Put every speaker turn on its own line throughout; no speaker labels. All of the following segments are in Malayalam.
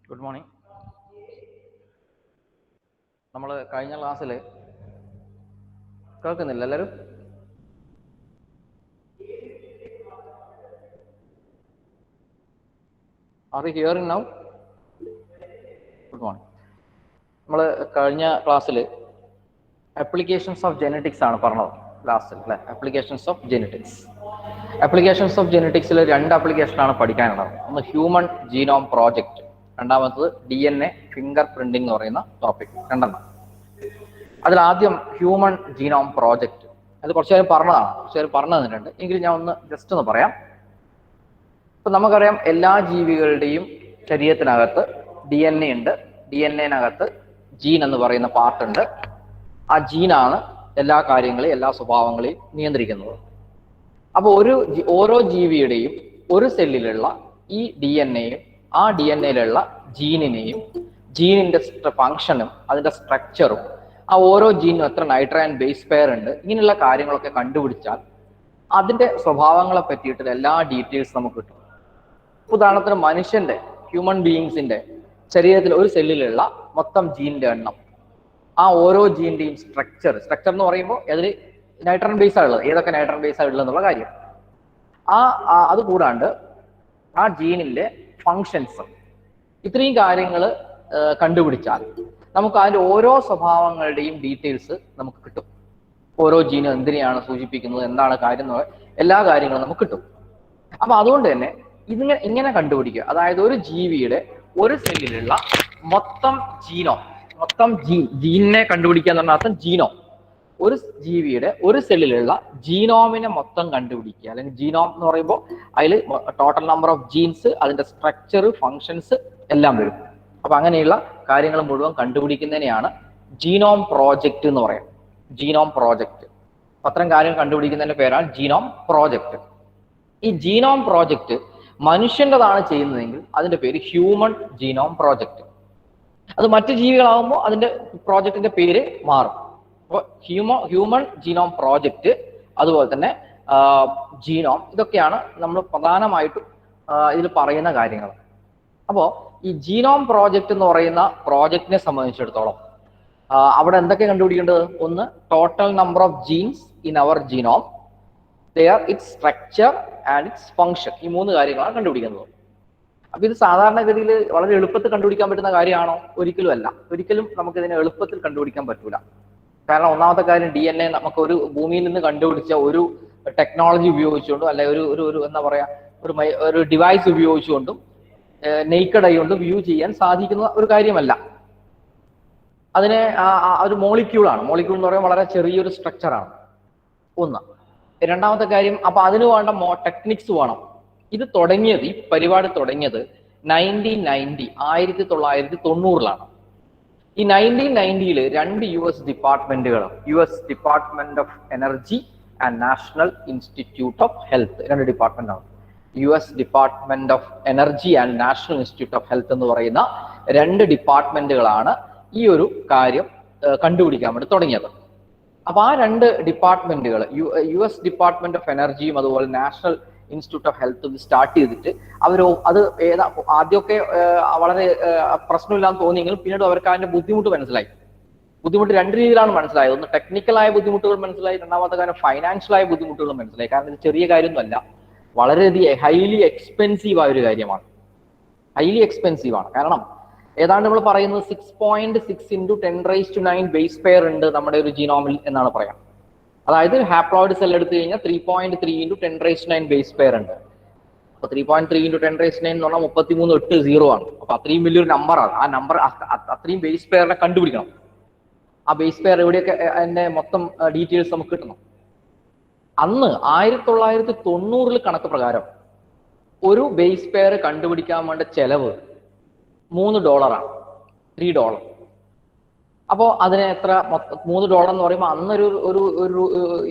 Good morning. നമ്മൾ കഴിഞ്ഞ ക്ലാസ്സിൽ കേൾക്കുന്നില്ല എല്ലാവരും? Are you hearing now? Good morning. നമ്മൾ കഴിഞ്ഞ ക്ലാസ്സിൽ ആപ്ലിക്കേഷൻസ് ഓഫ് ജെനറ്റിക്സ് ആണ് പറഞ്ഞത് ലാസ്റ്റിൽ അല്ലേ? Applications of genetics. Applications of ജെനറ്റിക്സിൽ 2 ആപ്ലിക്കേഷനാണ് പഠിക്കാനുള്ളത്. ഒന്ന് ഹ്യൂമൻ ജീനോം പ്രോജക്റ്റ്, രണ്ടാമത്തത് DNA ഫിംഗർ പ്രിന്റിംഗ് എന്ന് പറയുന്ന ടോപ്പിക്. രണ്ടെണ്ണം. അതിലാദ്യം ഹ്യൂമൻ ജീനോം പ്രോജക്റ്റ്. അത് കുറച്ചു നേരം പറഞ്ഞതാണ്, കുറച്ചു നേരം പറഞ്ഞു തന്നിട്ടുണ്ട്. എങ്കിലും ഞാൻ ഒന്ന് ജസ്റ്റ് ഒന്ന് പറയാം. ഇപ്പം നമുക്കറിയാം എല്ലാ ജീവികളുടെയും ശരീരത്തിനകത്ത് DNA ഉണ്ട്. DNA-നകത്ത് ജീൻ എന്ന് പറയുന്ന പാർട്ടുണ്ട്. ആ ജീനാണ് എല്ലാ കാര്യങ്ങളെയും എല്ലാ സ്വഭാവങ്ങളെയും നിയന്ത്രിക്കുന്നത്. അപ്പോൾ ഓരോ ജീവിയുടെയും ഒരു സെല്ലിലുള്ള ഈ DNA-യും ആ DNA-യിലുള്ള ജീനിനെയും ജീനിന്റെ ഫങ്ഷനും അതിന്റെ സ്ട്രക്ചറും ആ ഓരോ ജീനും എത്ര നൈട്രജൻ ബേസ് പെയർ ഉണ്ട്, ഇങ്ങനെയുള്ള കാര്യങ്ങളൊക്കെ കണ്ടുപിടിച്ചാൽ അതിന്റെ സ്വഭാവങ്ങളെ പറ്റിയിട്ട് എല്ലാ ഡീറ്റെയിൽസ് നമുക്ക് കിട്ടും. ഉദാഹരണത്തിന് മനുഷ്യന്റെ ഹ്യൂമൻ ബീയിങ്സിന്റെ ശരീരത്തിൽ ഒരു സെല്ലിലുള്ള മൊത്തം ജീനിന്റെ എണ്ണം, ആ ഓരോ ജീനിന്റെയും സ്ട്രക്ചർ എന്ന് പറയുമ്പോൾ അതിൽ നൈട്രജൻ ബേസ് ഉള്ളത്, ഏതൊക്കെ നൈട്രജൻ ബേസ് ഉള്ളത് എന്നുള്ള കാര്യം, അത് കൂടാണ്ട് ആ ജീനിന്റെ ഫങ്ഷൻസ്, ഇത്രയും കാര്യങ്ങൾ കണ്ടുപിടിച്ചാൽ നമുക്ക് അതിന്റെ ഓരോ സ്വഭാവങ്ങളുടെയും ഡീറ്റെയിൽസ് നമുക്ക് കിട്ടും. ഓരോ ജീനും എന്തിനെയാണ് സൂചിപ്പിക്കുന്നത്, എന്താണ് കാര്യം, എല്ലാ കാര്യങ്ങളും നമുക്ക് കിട്ടും. അപ്പൊ അതുകൊണ്ട് തന്നെ ഇങ്ങനെ കണ്ടുപിടിക്കുക, അതായത് ഒരു ജീവിയുടെ ഒരു സെല്ലിലുള്ള മൊത്തം ജീനിനെ കണ്ടുപിടിക്കുക എന്ന് പറഞ്ഞാൽ അർത്ഥം ജീനോം. ഒരു ജീവിയുടെ ഒരു സെല്ലിലുള്ള ജീനോമിനെ മൊത്തം കണ്ടുപിടിക്കുക, അല്ലെങ്കിൽ ജീനോം എന്ന് പറയുമ്പോൾ അതിൽ ടോട്ടൽ നമ്പർ ഓഫ് ജീൻസ്, അതിന്റെ സ്ട്രക്ചർ, ഫങ്ഷൻസ് എല്ലാം വരും. അപ്പൊ അങ്ങനെയുള്ള കാര്യങ്ങൾ മുഴുവൻ കണ്ടുപിടിക്കുന്നതിനെയാണ് ജീനോം പ്രോജക്റ്റ് എന്ന് പറയാം. Genome project. അത്തരം കാര്യങ്ങൾ കണ്ടുപിടിക്കുന്നതിന്റെ പേരാണ് ജീനോം പ്രോജക്റ്റ്. ഈ ജീനോം പ്രോജക്റ്റ് മനുഷ്യൻ്റെതാണ് ചെയ്യുന്നതെങ്കിൽ അതിന്റെ പേര് ഹ്യൂമൻ ജീനോം പ്രോജക്റ്റ്. അത് മറ്റ് ജീവികളാകുമ്പോൾ അതിന്റെ പ്രോജക്റ്റിന്റെ പേര് മാറും. അപ്പോൾ ഹ്യൂമൻ ജീനോം പ്രോജക്റ്റ്, അതുപോലെ തന്നെ ജീനോം, ഇതൊക്കെയാണ് നമ്മൾ പ്രധാനമായിട്ടും ഇതിൽ പറയുന്ന കാര്യങ്ങൾ. അപ്പോൾ ഈ ജീനോം പ്രോജക്റ്റ് എന്ന് പറയുന്ന പ്രോജക്റ്റിനെ സംബന്ധിച്ചിടത്തോളം അവിടെ എന്തൊക്കെ കണ്ടുപിടിക്കേണ്ടത്? ഒന്ന്, total number of genes in our genome, its structure and its function. ഈ 3 കാര്യങ്ങളാണ് കണ്ടുപിടിക്കുന്നത്. അപ്പൊ ഇത് സാധാരണഗതിയിൽ വളരെ എളുപ്പത്തിൽ കണ്ടുപിടിക്കാൻ പറ്റുന്ന കാര്യമാണോ? ഒരിക്കലും അല്ല. ഒരിക്കലും നമുക്ക് ഇതിനെ എളുപ്പത്തിൽ കണ്ടുപിടിക്കാൻ പറ്റൂല. കാരണം ഒന്നാമത്തെ കാര്യം, DNA നമുക്ക് ഒരു ഭൂമിയിൽ നിന്ന് കണ്ടുപിടിച്ച ഒരു ടെക്നോളജി ഉപയോഗിച്ചുകൊണ്ടും അല്ലെ ഒരു എന്താ പറയാ ഒരു ഡിവൈസ് ഉപയോഗിച്ചുകൊണ്ടും നെയ്ക്കഡ് ആയി കൊണ്ട് വ്യൂ ചെയ്യാൻ സാധിക്കുന്ന ഒരു കാര്യമല്ല. അതിനെ ഒരു മോളിക്യൂളാണ്. മോളിക്യൂൾ എന്ന് പറയുമ്പോൾ വളരെ ചെറിയൊരു സ്ട്രക്ചറാണ് ഒന്ന്. രണ്ടാമത്തെ കാര്യം, അപ്പൊ അതിന് വേണ്ട ടെക്നിക്സ് വേണം. ഈ പരിപാടി തുടങ്ങിയത് 1990 ഈ 1990 2 US ഡിപ്പാർട്ട്മെന്റുകൾ, US department of energy and national institute of health, 2 ഡിപ്പാർട്ട്മെന്റാണ്. US department of energy and national institute of health എന്ന് പറയുന്ന 2 ഡിപ്പാർട്ട്മെന്റുകളാണ് ഈ ഒരു കാര്യം കണ്ടുപിടിക്കാൻ വേണ്ടി തുടങ്ങിയത്. അപ്പൊ ആ 2 ഡിപ്പാർട്ട്മെന്റുകൾ, US ഡിപ്പാർട്ട്മെന്റ് ഓഫ് എനർജിയും അതുപോലെ നാഷണൽ ഇൻസ്റ്റിറ്റ്യൂട്ട് ഓഫ് ഹെൽത്തും സ്റ്റാർട്ട് ചെയ്തിട്ട് അത് ആദ്യമൊക്കെ വളരെ പ്രശ്നമില്ലാന്ന് തോന്നിയെങ്കിലും പിന്നീട് അവർക്ക് അതിന്റെ ബുദ്ധിമുട്ട് മനസ്സിലായി. ബുദ്ധിമുട്ട് 2 രീതിയിലാണ് മനസ്സിലായത്. ഒന്ന്, ടെക്നിക്കലായ ബുദ്ധിമുട്ടുകൾ മനസ്സിലായി. രണ്ടാമത്തെ കാര്യം, ഫൈനാൻഷ്യലായ ബുദ്ധിമുട്ടുകൾ മനസ്സിലായി. കാരണം ഇത് ചെറിയ കാര്യമൊന്നുമല്ല, വളരെയധികം ഹൈലി എക്സ്പെൻസീവ് ആയ ഒരു കാര്യമാണ്. ഹൈലി എക്സ്പെൻസീവ് ആണ്. കാരണം ഏതാണ്ട് നമ്മൾ പറയുന്നത് 6.6 × 10⁹ ബേസ് പെയർ ഉണ്ട് നമ്മുടെ ഒരു ജീനോമിൽ എന്നാണ് പറയാം. അതായത് ഹാപ്ലോയിഡ് സെൽ എടുത്തു കഴിഞ്ഞാൽ 3.3 × 10⁹ ബേസ് പെയർ ഉണ്ട്. അപ്പൊ 3.3 × 10⁹ എന്ന് പറഞ്ഞാൽ 33 ആണ്. അപ്പൊ അത്രയും വലിയൊരു നമ്പറാണ്. ആ നമ്പർ, അത്രയും ബേസ് പെയറിനെ കണ്ടുപിടിക്കണം. ആ ബേസ് പെയർ എവിടെയൊക്കെ അതിന്റെ മൊത്തം ഡീറ്റെയിൽസ് നമുക്ക് കിട്ടണം. അന്ന് 1990 കണക്ക് പ്രകാരം ഒരു ബേസ് പെയർ കണ്ടുപിടിക്കാൻ വേണ്ട ചെലവ് $3, $3. അപ്പോൾ അതിന് എത്ര, $3 എന്ന് പറയുമ്പോൾ അന്നൊരു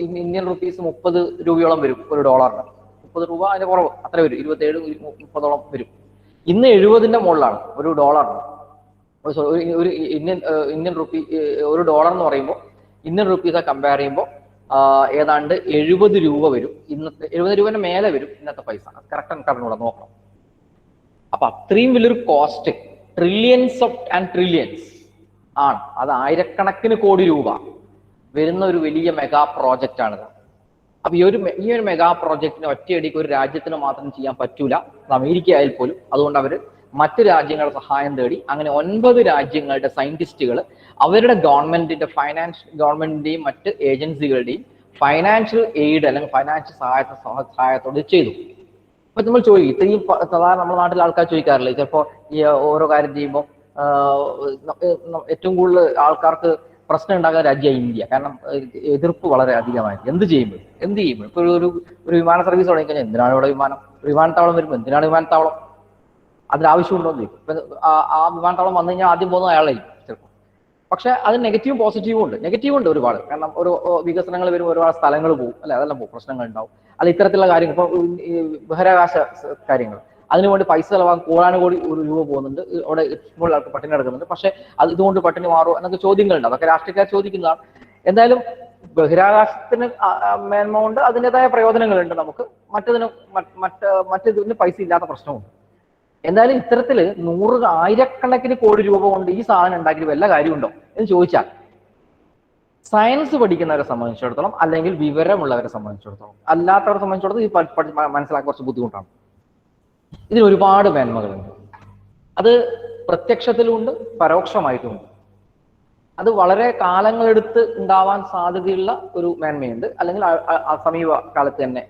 ഇന്ത്യൻ റുപ്പീസ് 30 രൂപയോളം വരും ഒരു ഡോളറിന്. 30 രൂപ അതിന്റെ കുറവ്, അത്ര വരും, 27-30 വരും. ഇന്ന് 70ന്റെ മുകളിലാണ് ഒരു ഡോളറിന്. ഒരു ഇന്ത്യൻ റുപ്പി, ഒരു ഡോളർ എന്ന് പറയുമ്പോൾ ഇന്ത്യൻ റുപ്പീസെ കമ്പയർ ചെയ്യുമ്പോൾ ഏതാണ്ട് 70 രൂപ വരും. ഇന്നത്തെ 70 രൂപന്റെ മേലെ വരും ഇന്നത്തെ പൈസ. കറക്റ്റ് കൂടെ നോക്കണം. അപ്പൊ അത്രയും വലിയൊരു കോസ്റ്റ് ട്രില്യൻസ് ആൻഡ് ട്രില്യൻസ് ആണ്. അത് ആയിരക്കണക്കിന് കോടി രൂപ വരുന്ന ഒരു വലിയ മെഗാ പ്രോജക്റ്റ് ആണിത്. അപ്പൊ ഈ ഒരു മെഗാ പ്രോജക്റ്റിന് ഒറ്റയടിക്ക് ഒരു രാജ്യത്തിന് മാത്രം ചെയ്യാൻ പറ്റൂല, അത് അമേരിക്ക ആയാൽ പോലും. അതുകൊണ്ട് അവർ മറ്റ് രാജ്യങ്ങളുടെ സഹായം തേടി അങ്ങനെ 9 രാജ്യങ്ങളുടെ സയന്റിസ്റ്റുകൾ അവരുടെ ഗവൺമെന്റിന്റെയും മറ്റ് ഏജൻസികളുടെയും ഫൈനാൻഷ്യൽ എയ്ഡ് അല്ലെങ്കിൽ ഫൈനാൻഷ്യൽ സഹായത്തോട് ചെയ്തു. അപ്പൊ നമ്മൾ ചോദിക്കും, ഇത്രയും സാധാരണ നമ്മുടെ നാട്ടിലെ ആൾക്കാർ ചോദിക്കാറില്ല, ചിലപ്പോൾ ഈ ഓരോ കാര്യം ചെയ്യുമ്പോൾ ഏറ്റവും കൂടുതൽ ആൾക്കാർക്ക് പ്രശ്നം ഉണ്ടാകുന്ന രാജ്യമാണ് ഇന്ത്യ. കാരണം എതിർപ്പ് വളരെ അധികമായിരിക്കും. എന്ത് ചെയ്യുമ്പോൾ ഇപ്പൊ ഒരു വിമാന സർവീസ് തുടങ്ങിക്കഴിഞ്ഞാൽ എന്തിനാണ് ഇവിടെ വിമാനം? ഒരു വിമാനത്താവളം വരുമ്പോൾ എന്തിനാണ് വിമാനത്താവളം? അതിനാവശ്യമുണ്ടോ എന്ന് ചോദിക്കും. ആ വിമാനത്താവളം വന്നു കഴിഞ്ഞാൽ ആദ്യം പോകുന്ന അയാളായിരിക്കും ചിലപ്പോൾ. പക്ഷെ അത് നെഗറ്റീവും പോസിറ്റീവും ഉണ്ട്. നെഗറ്റീവ് ഉണ്ട് ഒരുപാട്. കാരണം ഒരു വികസനങ്ങൾ വരുമ്പോൾ ഒരുപാട് സ്ഥലങ്ങൾ പോകും, അല്ലെ? അതെല്ലാം പോകും, പ്രശ്നങ്ങൾ ഉണ്ടാവും. അല്ല, ഇത്തരത്തിലുള്ള കാര്യങ്ങൾ, ഇപ്പൊ ബഹിരാകാശ കാര്യങ്ങൾ, അതിനുവേണ്ടി പൈസ ചെലവാക്കാൻ കോടാനുകോടി രൂപ പോകുന്നുണ്ട്. അവിടെ ഇപ്പോൾ ആൾക്ക് പട്ടിണി കിടക്കുന്നുണ്ട്. പക്ഷെ അത് ഇതുകൊണ്ട് പട്ടിണി മാറുമോ എന്നൊക്കെ ചോദ്യങ്ങളുണ്ട്. അതൊക്കെ രാഷ്ട്രീയക്കാർ ചോദിക്കുന്നതാണ്. എന്തായാലും ബഹിരാകാശത്തിന് മേന്മ കൊണ്ട് അതിൻ്റെതായ പ്രയോജനങ്ങളുണ്ട് നമുക്ക്. മറ്റേതിന് പൈസ ഇല്ലാത്ത പ്രശ്നമുണ്ട്. എന്തായാലും ഇത്തരത്തില് ആയിരക്കണക്കിന് കോടി രൂപ കൊണ്ട് ഈ സാധനം ഉണ്ടാക്കിയിട്ട് വല്ല കാര്യമുണ്ടോ എന്ന് ചോദിച്ചാൽ, സയൻസ് പഠിക്കുന്നവരെ സംബന്ധിച്ചിടത്തോളം അല്ലെങ്കിൽ വിവരമുള്ളവരെ സംബന്ധിച്ചിടത്തോളം, അല്ലാത്തവരെ സംബന്ധിച്ചിടത്തോളം ഇത് മനസ്സിലാക്കാൻ കുറച്ച് ബുദ്ധിമുട്ടാണ്. ഇതിന് ഒരുപാട് മേന്മകളുണ്ട്. അത് പ്രത്യക്ഷത്തിലുമുണ്ട്, പരോക്ഷമായിട്ടുമുണ്ട്. അത് വളരെ കാലങ്ങളെടുത്ത് ഉണ്ടാവാൻ സാധ്യതയുള്ള ഒരു മേന്മയുണ്ട്, അല്ലെങ്കിൽ സമീപ കാലത്ത് തന്നെ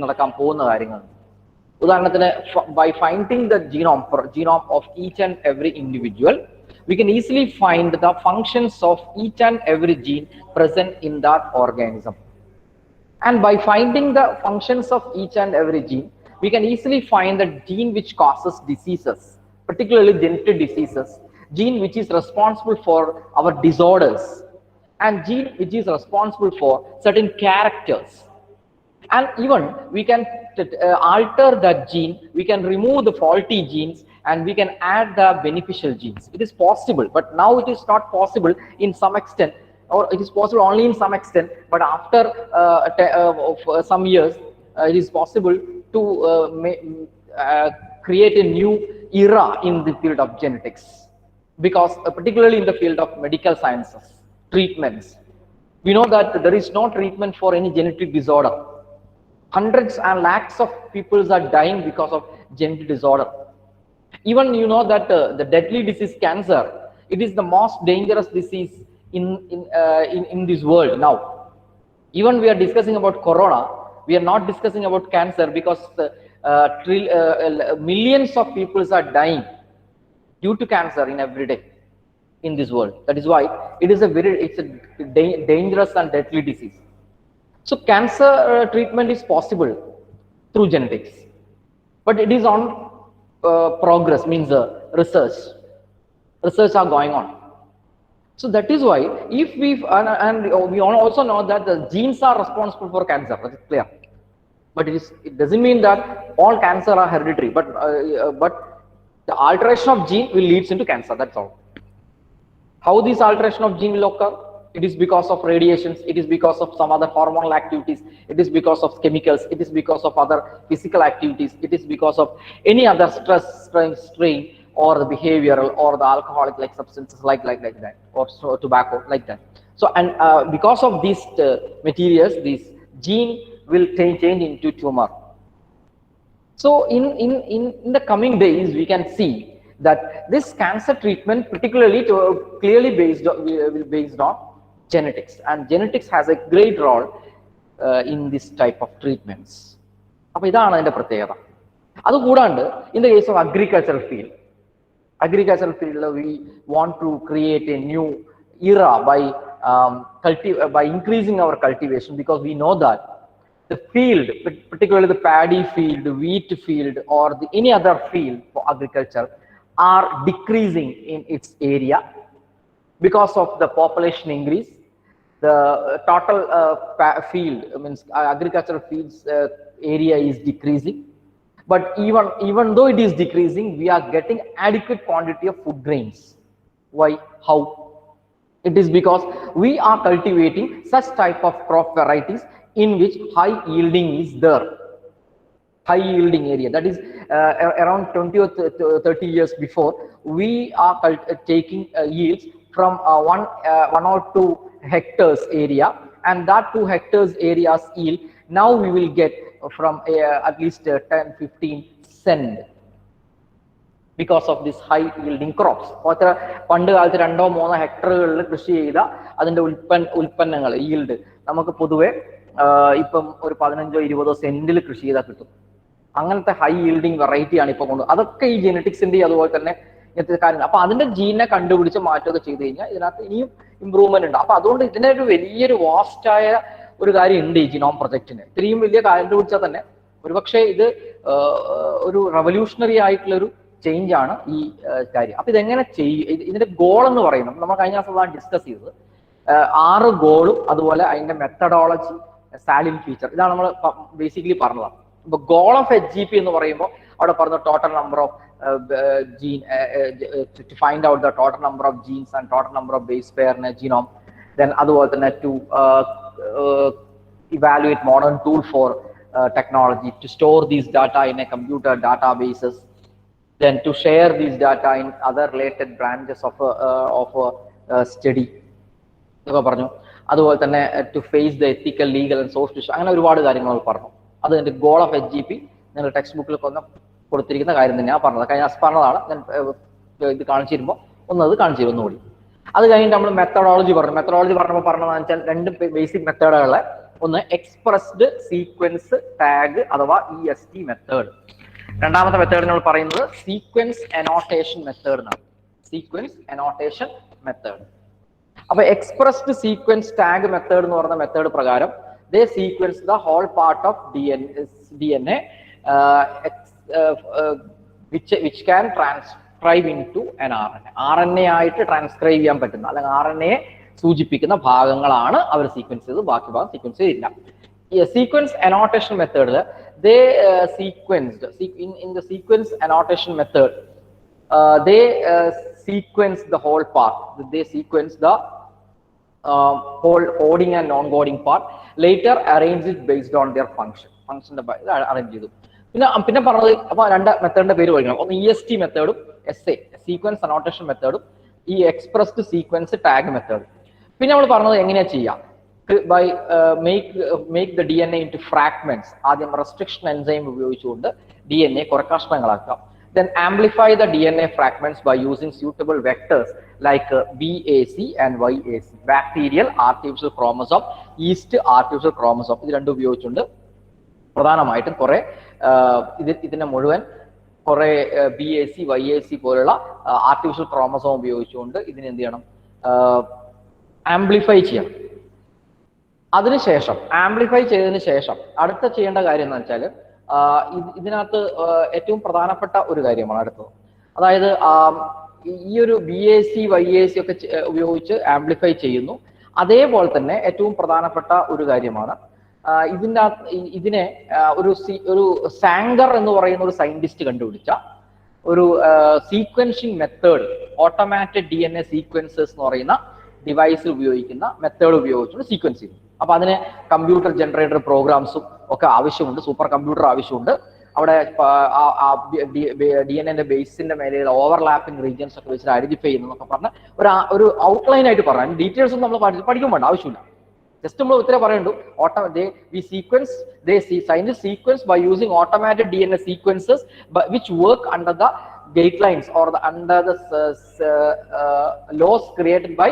നടക്കാൻ പോകുന്ന കാര്യങ്ങളുണ്ട്. ഉദാഹരണത്തിന്, by finding the genome of each and every individual, we can easily find the functions of each and every gene present in that organism. And by finding the functions of each and every gene, we can easily find the gene which causes diseases, particularly genetic diseases, gene which is responsible for our disorders, and gene which is responsible for certain characters. And even we can alter that gene, we can remove the faulty genes, and we can add the beneficial genes. It is possible, but now it is not possible in some extent, or it is possible only in some extent. But after some years, it is possible to create a new era in the field of genetics, because particularly in the field of medical sciences, treatments. We know that there is no treatment for any genetic disorder. Hundreds and lakhs of people are dying because of genetic disorder. Even you know that the deadly disease cancer, it is the most dangerous disease in this world now. Even we are discussing about corona, we are not discussing about cancer, because millions of people are dying due to cancer in every day in this world. That is why it is it's a dangerous and deadly disease. So cancer treatment is possible through genetics, but it is on progress, means research are going on. So that is why if and we also know that the genes are responsible for cancer, that is clear. But it doesn't mean that all cancer are hereditary, but the alteration of gene will leads into cancer, that's all. How this alteration of gene will occur? It is because of radiations, it is because of some other hormonal activities, it is because of chemicals, it is because of other physical activities, it is because of any other stress, strain, or the behavioral, or the alcoholic like substances like that, or tobacco like that. So, and because of these materials, this gene will change into tumor. So in the coming days, we can see that this cancer treatment particularly clearly based on genetics, and genetics has a great role in this type of treatments. അപ്പോൾ ഇതാണ് അതിന്റെ പ്രത്യേകത. അതുകൂടാണ്ട് in the case of agricultural field, we want to create a new era by increasing our cultivation, because we know that the field, particularly the paddy field, the wheat field, or any other field for agriculture, are decreasing in its area because of the population increase. The total field, means agricultural fields area is decreasing. But even though it is decreasing, we are getting adequate quantity of food grains. Why? How? It is because we are cultivating such type of crop varieties in which high yielding is there. high yielding area. That is around 20 or 30 years before, we are taking yields from one or two hectares area, and that 2 hectares areas yield now we will get from at least 10-15 cent because of this high yielding crops. പണ്ട് കാലത്ത് 2-3 ഹെക്ടറുകളിൽ കൃഷി ചെയ്ത അതിന്റെ ഉൽപ്പന്നങ്ങൾ yield നമുക്ക് പൊതുവെ ഇപ്പം ഒരു 15-20 സെന്റിൽ കൃഷി ചെയ്താൽ കിട്ടും. അങ്ങനത്തെ ഹൈ yielding വെറൈറ്റി ആണ് ഇപ്പൊ കൊണ്ട്. അതൊക്കെ ഈ ജെനറ്റിക്സിന്റെ അതുപോലെ തന്നെ ഇങ്ങനത്തെ കാര്യങ്ങൾ. അപ്പൊ അതിന്റെ ജീനെ കണ്ടുപിടിച്ച് മാറ്റമൊക്കെ ചെയ്ത് കഴിഞ്ഞാൽ ഇതിനകത്ത് ഇനിയും ഇമ്പ്രൂവ്മെന്റ് ഉണ്ട്. അപ്പൊ അതുകൊണ്ട് ഇതിന്റെ ഒരു വലിയൊരു വാസ്റ്റായ ഒരു കാര്യം ഉണ്ട് ഈ ജിനോം പ്രൊജക്ടിന്. ഇത്രയും വലിയ കണ്ടുപിടിച്ചാൽ തന്നെ ഒരുപക്ഷെ ഇത് ഒരു റവല്യൂഷണറി ആയിട്ടുള്ളൊരു ചേഞ്ച് ആണ് ഈ കാര്യം. അപ്പൊ ഇതെങ്ങനെ ചെയ്യും, ഇതിന്റെ ഗോൾ എന്ന് പറയുന്നത് നമ്മൾ കഴിഞ്ഞ ദിവസം ഡിസ്കസ് ചെയ്തത് 6 ഗോളും അതുപോലെ അതിന്റെ മെത്തഡോളജി, സാലിൻ ഫീച്ചർ, ഇതാണ് നമ്മൾ ബേസിക്കലി പറഞ്ഞതാണ്. ഇപ്പൊ ഗോൾ ഓഫ് HGP എന്ന് പറയുമ്പോൾ അവിടെ പറഞ്ഞ total number of gene to find out the total number of genes and total number of base pair in a genome, then അതുപോലെ തന്നെ to evaluate modern tool for technology to store these data in a computer databases, then to share these data in other related branches of study എന്നൊക്കെ പറഞ്ഞു. അതുപോലെ തന്നെ to face the ethical, legal and social issue, അങ്ങനെ ഒരുപാട് കാര്യങ്ങൾ പറഞ്ഞു. അത് എൻ്റെ ഗോൾ ഓഫ് HGP നിങ്ങൾ ടെക്സ്റ്റ് ബുക്കിൽ കൊടുത്തിരിക്കുന്ന കാര്യം തന്നെയാണ് പറഞ്ഞത്. കഴിഞ്ഞ പറഞ്ഞതാണ്. ഞാൻ ഇത് കാണിച്ചു തരുമ്പോൾ ഒന്നത് കാണിച്ചു തരും ഒന്നുകൂടി. അത് കഴിഞ്ഞിട്ട് നമ്മൾ മെത്തഡോളജി പറഞ്ഞു. മെത്തഡോളജി പറഞ്ഞപ്പോൾ പറഞ്ഞതെന്ന് വെച്ചാൽ 2 ബേസിക് മെത്തേഡുകളെ, ഒന്ന് എക്സ്പ്രസ്ഡ് സീക്വൻസ് ടാഗ് അഥവാ EST മെത്തേഡ്. രണ്ടാമത്തെ മെത്തേഡ് നമ്മൾ പറയുന്നത് സീക്വൻസ് അനോട്ടേഷൻ മെത്തേഡ് എന്നാണ്. Sequence annotation method. അപ്പൊ എക്സ്പ്രസ്ഡ് സീക്വൻസ് ടാഗ് മെത്തേഡ് എന്ന് പറയുന്ന മെത്തേഡ് പ്രകാരം they sequence the whole part of DNA which can transcribe into an RNA. RNA ആയിട്ട് ട്രാൻസ്ക്രൈബ് ചെയ്യാൻ പറ്റുന്ന അല്ലെങ്കിൽ RNA സൂചിപ്പിക്കുന്ന ഭാഗങ്ങളാണ് അവർ സീക്വൻസ് ചെയ്ത്, ബാക്കി ഭാഗം സീക്വൻസ് ചെയ്തില്ല. സീക്വൻസ് അനോട്ടേഷൻ മെത്തേഡിൽ they sequenced in the sequence annotation method they sequence the whole part. They sequence the whole coding and non-coding part, later arrange it based on their function arrange ചെയ്തു. പിന്നെ പറഞ്ഞത് അപ്പൊ 2 മെത്തേഡിന്റെ പേര് പഠിക്കണം. ഒന്ന് EST മെത്തേഡും SA സീക്വൻസ് അനോട്ടേഷൻ മെത്തേഡും ഈ എക്സ്പ്രസ്ഡ് സീക്വൻസ് ടാഗ് മെത്തേഡ്. പിന്നെ നമ്മൾ പറഞ്ഞത് എങ്ങനെയാ ചെയ്യാം, by make the DNA into fragments. ആദ്യം റെസ്ട്രിക്ഷൻ എൻസൈം ഉപയോഗിച്ചുകൊണ്ട് DNA കുറെ കഷ്ണങ്ങളാക്കാം. Then amplify the DNA fragments by using suitable vectors like BAC and YAC, bacterial artificial chromosome, yeast artificial chromosome. ഇത് രണ്ടും ഉപയോഗിച്ചുകൊണ്ട് പ്രധാനമായിട്ടും കുറെ ഇതിനെ മുഴുവൻ കുറെ BAC YAC പോലുള്ള ആർട്ടിഫിഷ്യൽ ക്രോമസോം ഉപയോഗിച്ചുകൊണ്ട് ഇതിനെ എന്ത് ചെയ്യണം, ആംപ്ലിഫൈ ചെയ്യണം. അതിനുശേഷം ആംപ്ലിഫൈ ചെയ്തതിന് ശേഷം അടുത്ത ചെയ്യേണ്ട കാര്യം എന്ന് വെച്ചാൽ ഇതിനകത്ത് ഏറ്റവും പ്രധാനപ്പെട്ട ഒരു കാര്യമാണ് അടുത്തത്. അതായത് ഈ ഒരു BAC YAC ഒക്കെ ഉപയോഗിച്ച് ആംപ്ലിഫൈ ചെയ്യുന്നു. അതേപോലെ തന്നെ ഏറ്റവും പ്രധാനപ്പെട്ട ഒരു കാര്യമാണ് ഇതിനെ ഒരു സാങ്കർ എന്ന് പറയുന്ന ഒരു സയന്റിസ്റ്റ് കണ്ടുപിടിച്ച ഒരു sequencing method, automated DNA sequences എന്ന് പറയുന്ന ഡിവൈസിൽ ഉപയോഗിക്കുന്ന മെത്തേഡ് ഉപയോഗിച്ചുകൊണ്ട് സീക്വൻസ് ചെയ്യുന്നു. അപ്പൊ അതിന് കമ്പ്യൂട്ടർ ജനറേറ്റഡ് പ്രോഗ്രാംസും ഒക്കെ ആവശ്യമുണ്ട്, സൂപ്പർ കമ്പ്യൂട്ടർ ആവശ്യമുണ്ട്. അവിടെ DNA ബേസിന്റെ മേലെയുള്ള ഓവർലാപ്പിംഗ് റീജിയൻസ് ഒക്കെ വെച്ചിട്ട് ഐഡന്റിഫൈ ചെയ്യുന്നതൊക്കെ പറഞ്ഞ ഒരു ഔട്ട്ലൈൻ ആയിട്ട് പറയാം. ഡീറ്റെയിൽസ് ഒന്നും നമ്മൾ പഠിക്കാൻ വേണ്ട ആവശ്യമില്ല. ജസ്റ്റ് നമ്മൾ ഉത്തരം പറയുന്നുണ്ട്. Scientists sequence by using automated DNA sequences which work under the guidelines or under the laws created by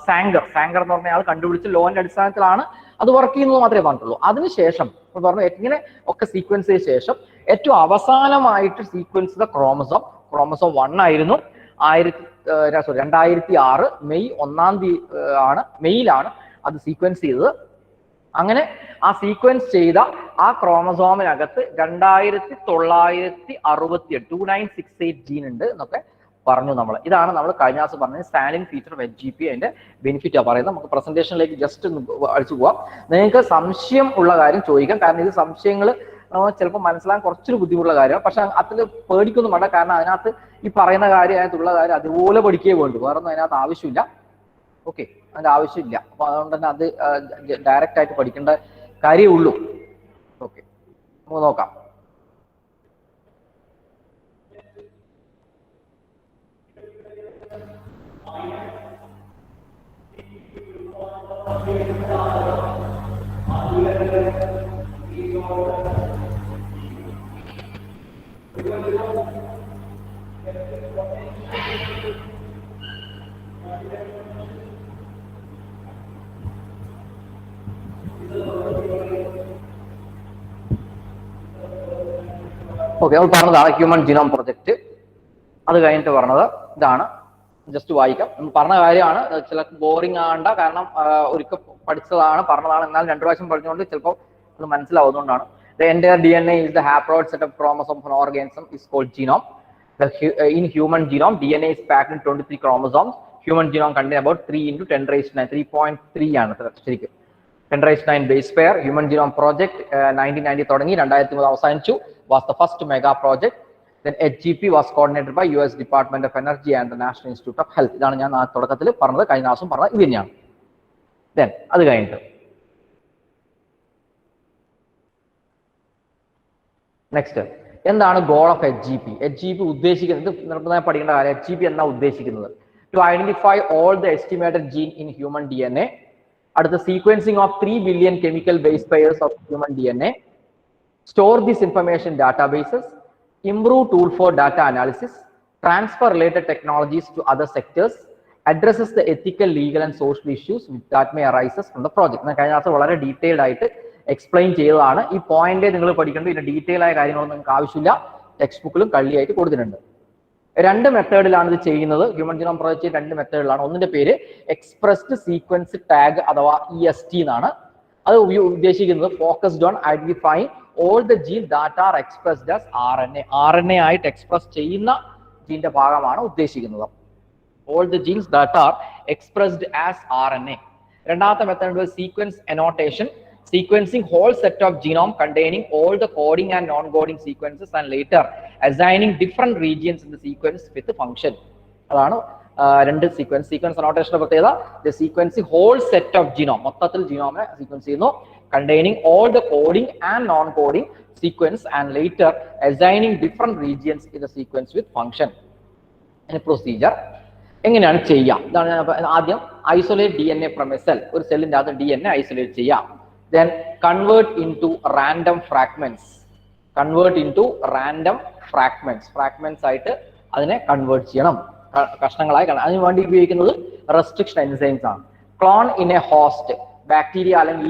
സാങ്കർ എന്ന് പറഞ്ഞ ആൾ കണ്ടുപിടിച്ച ലോന്റെ അടിസ്ഥാനത്തിലാണ് അത് വർക്ക് ചെയ്യുന്നത് മാത്രമേ പറഞ്ഞിട്ടുള്ളൂ. അതിനുശേഷം പറഞ്ഞു എങ്ങനെ ഒക്കെ സീക്വൻസ് ചെയ്ത ശേഷം ഏറ്റവും അവസാനമായിട്ട് സീക്വൻസ് ചെയ്ത ക്രോമസോം 1 ആയിരുന്നു. 2006 മെയ് 1 മെയ്യിലാണ് അത് സീക്വൻസ് ചെയ്തത്. അങ്ങനെ ആ സീക്വൻസ് ചെയ്ത ആ ക്രോമസോമിനകത്ത് 2968 ജീൻ ഉണ്ട് എന്നൊക്കെ പറഞ്ഞു നമ്മൾ. ഇതാണ് നമ്മൾ കഴിഞ്ഞ ദിവസം പറഞ്ഞത് സാലിൻ ഫീച്ചർ ഓഫ് HGP. അതിന്റെ ബെനിഫിറ്റ് പറയുന്നത്. നമുക്ക് പ്രസന്റേഷനിലേക്ക് ജസ്റ്റ് ഒന്ന് അടിച്ചു പോവാം. നിങ്ങൾക്ക് സംശയം ഉള്ള കാര്യം ചോദിക്കാം. കാരണം ഇത് സംശയങ്ങൾ ചിലപ്പോൾ മനസ്സിലാക്കാൻ കുറച്ചൊരു ബുദ്ധിമുട്ടുള്ള കാര്യമാണ്. പക്ഷെ അതിൽ പേടിക്കൊന്നും വേണ്ട. കാരണം അതിനകത്ത് ഈ പറയുന്ന കാര്യം അതിനകത്തുള്ള കാര്യം അതുപോലെ പഠിക്കുകയേ വേണ്ടു. വേറൊന്നും അതിനകത്ത് ആവശ്യമില്ല. ഓക്കെ, അതിന്റെ ആവശ്യമില്ല. അപ്പൊ അതുകൊണ്ട് തന്നെ അത് ഡയറക്റ്റ് ആയിട്ട് പഠിക്കേണ്ട കാര്യമേ ഉള്ളൂ. ഓക്കെ, നമുക്ക് നോക്കാം. ഓക്കെ, നമ്മൾ പറഞ്ഞതാണ് ഹ്യൂമൻ ജീനോം പ്രൊജക്ട്. അത് കഴിഞ്ഞിട്ട് പറഞ്ഞത് ഇതാണ്, ജസ്റ്റ് വായിക്കാം. പറഞ്ഞ കാര്യമാണ്, ചിലർക്ക് ബോറിംഗ് ആകണ്ട, കാരണം ഒരിക്കൽ പഠിച്ചതാണ്, പറഞ്ഞതാണ്. എന്നാൽ 2 പ്രാവശ്യം പഠിച്ചുകൊണ്ട് ചിലപ്പോൾ അത് മനസ്സിലാവുന്നതുകൊണ്ടാണ്. The entire DNA is the haploid set of chromosomes of an organism is called genome. In human genome, DNA is packed in 23 chromosomes. Human genome contains about 3 into 10 raised to 9, 3.3 ആണ് ശരിക്കും. 10 raised to 9 base pair. Human Genome Project 1990 തുടങ്ങി, 2003 അവസാനിച്ചു. Was the first mega project. Then HGP was coordinated by US Department of Energy and the National Institute of Health. ഇതാണ് ഞാൻ തുടക്കത്തിൽ പറഞ്ഞത്, കഴിഞ്ഞ ദിവസം പറഞ്ഞത് ഇത് തന്നെയാണ്. Then അത് കഴിഞ്ഞിട്ട് നെക്സ്റ്റ് എന്താണ് ഗോൾ ഓഫ് HGP? HGP ഉദ്ദേശിക്കുന്നത്, നിർബന്ധമായി പഠിക്കേണ്ട കാര്യം, HGP എന്നാ ഉദ്ദേശിക്കുന്നത്? To identify all the estimated gene in human DNA. അടുത്ത sequencing of 3 billion chemical base pairs of human DNA. Store this information in databases. Improve tool for data analysis. Transfer related technologies to other sectors. Addresses the ethical, legal and social issues that may arise from the project. കഴിഞ്ഞ ദിവസം വളരെ ഡീറ്റെയിൽഡ് ആയിട്ട് എക്സ്പ്ലെയിൻ ചെയ്തതാണ്. ഈ പോയിന്റ് നിങ്ങൾ പഠിക്കേണ്ടത്, ഇതിന്റെ ഡീറ്റെയിൽ ആയ കാര്യങ്ങളൊന്നും നിങ്ങൾക്ക് ആവശ്യമില്ല, ടെക്സ്റ്റ് ബുക്കിലും കള്ളിയായിട്ട് കൊടുത്തിട്ടുണ്ട്. 2 മെത്തേഡിലാണ് ഇത് ചെയ്യുന്നത്. ഹ്യൂമൻ ജീനോം പ്രോജക്റ്റ് 2 മെത്തേഡിലാണ്. ഒന്നിന്റെ പേര് എക്സ്പ്രസ്ഡ് സീക്വൻസ് ടാഗ് അഥവാ EST എന്നാണ്. അത് ഉദ്ദേശിക്കുന്നത് focused on identifying all the gene that are expressed as RNA ആയിട്ട് എക്സ്പ്രസ് ചെയ്യുന്ന ജീന്റെ ഭാഗമാണ് ഉദ്ദേശിക്കുന്നത്. All the genes that are expressed as RNA. രണ്ടാമത്തെ method sequence annotation. Sequencing whole set of genome containing all the coding and non-coding sequences and later assigning different regions in the sequence with the function. അതാണ് 2 sequence annotation പ്രത്യേകത. The sequencing whole set of genome, മൊത്തത്തിൽ ജീനോമിനെ സീക്വൻസ് ചെയ്യുന്നു, containing all the coding and non-coding sequence and later assigning different regions in the sequence with function. In procedure എങ്ങനെയാണ് ചെയ്യുക? ഇതാണ് ഞാൻ ആദ്യം isolate DNA from a cell. ഒരു സെല്ലിന്റെ അകത്ത് DNA ഐസൊലേറ്റ് ചെയ്യാം. Then convert into random fragments. Fragments ആയിട്ട് അതിനെ കൺവേർട്ട് ചെയ്യണം, കഷ്ണങ്ങളായി. അതിന് വേണ്ടി ഉപയോഗിക്കുന്നത് റെസ്ട്രിക്ഷൻ എൻസൈംസ് ആണ്. Clone in A host, bacteria അല്ലെങ്കിൽ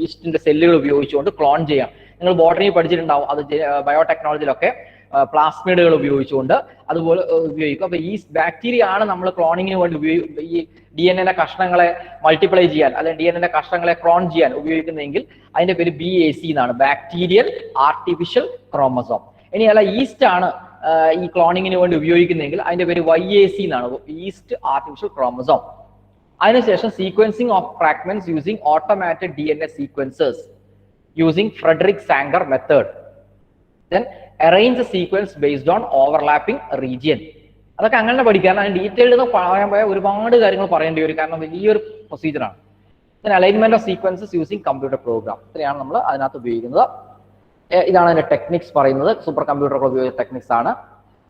ഈസ്റ്റിന്റെ സെല്ലുകൾ ഉപയോഗിച്ചുകൊണ്ട് ക്ലോൺ ചെയ്യാം. നിങ്ങൾ ബോട്ടണി പഠിച്ചിട്ടുണ്ടാവും, അത് ബയോടെക്നോളജിയിലൊക്കെ പ്ലാസ്മിഡുകൾ ഉപയോഗിച്ചുകൊണ്ട് അതുപോലെ ഉപയോഗിക്കും. അപ്പൊ ഈ ബാക്ടീരിയ ആണ് നമ്മൾ ക്ലോണിങ്ങിന് വേണ്ടി ഈ DNA കഷ്ണങ്ങളെ മൾട്ടിപ്ലൈ ചെയ്യാൻ അല്ലെങ്കിൽ DNA കഷ്ണങ്ങളെ ക്ലോൺ ചെയ്യാൻ ഉപയോഗിക്കുന്നതെങ്കിൽ അതിന്റെ പേര് BAC എന്നാണ്, ബാക്ടീരിയൽ ആർട്ടിഫിഷ്യൽ ക്രോമസോം. ഇനി അല്ല ഈസ്റ്റ് ആണ് ഈ ക്ലോണിങ്ങിന് വേണ്ടി ഉപയോഗിക്കുന്നതെങ്കിൽ അതിന്റെ പേര് YAC എന്നാണ്, ഈസ്റ്റ് ആർട്ടിഫിഷ്യൽ ക്രോമസോം. അതിനുശേഷം sequencing of fragments using automated DNA sequencers using Frederick Sanger method. Then arrange the sequence based on overlapping region. അതൊക്കെ അങ്ങനെ പഠിക്കാൻ, അതിന് ഡീറ്റെയിൽഡ് പറയാൻ പോയാൽ ഒരുപാട് കാര്യങ്ങൾ പറയേണ്ടി വരും, കാരണം വലിയൊരു പ്രൊസീജിയറാണ്. Then alignment of sequences using computer program. ഇത്രയാണ് നമ്മൾ അതിനകത്ത് ഉപയോഗിക്കുന്നത്. ഇതാണ് അതിന്റെ ടെക്നിക്സ് പറയുന്നത്, സൂപ്പർ കമ്പ്യൂട്ടറുകൾ ഉപയോഗിച്ച ടെക്നിക്സ് ആണ്.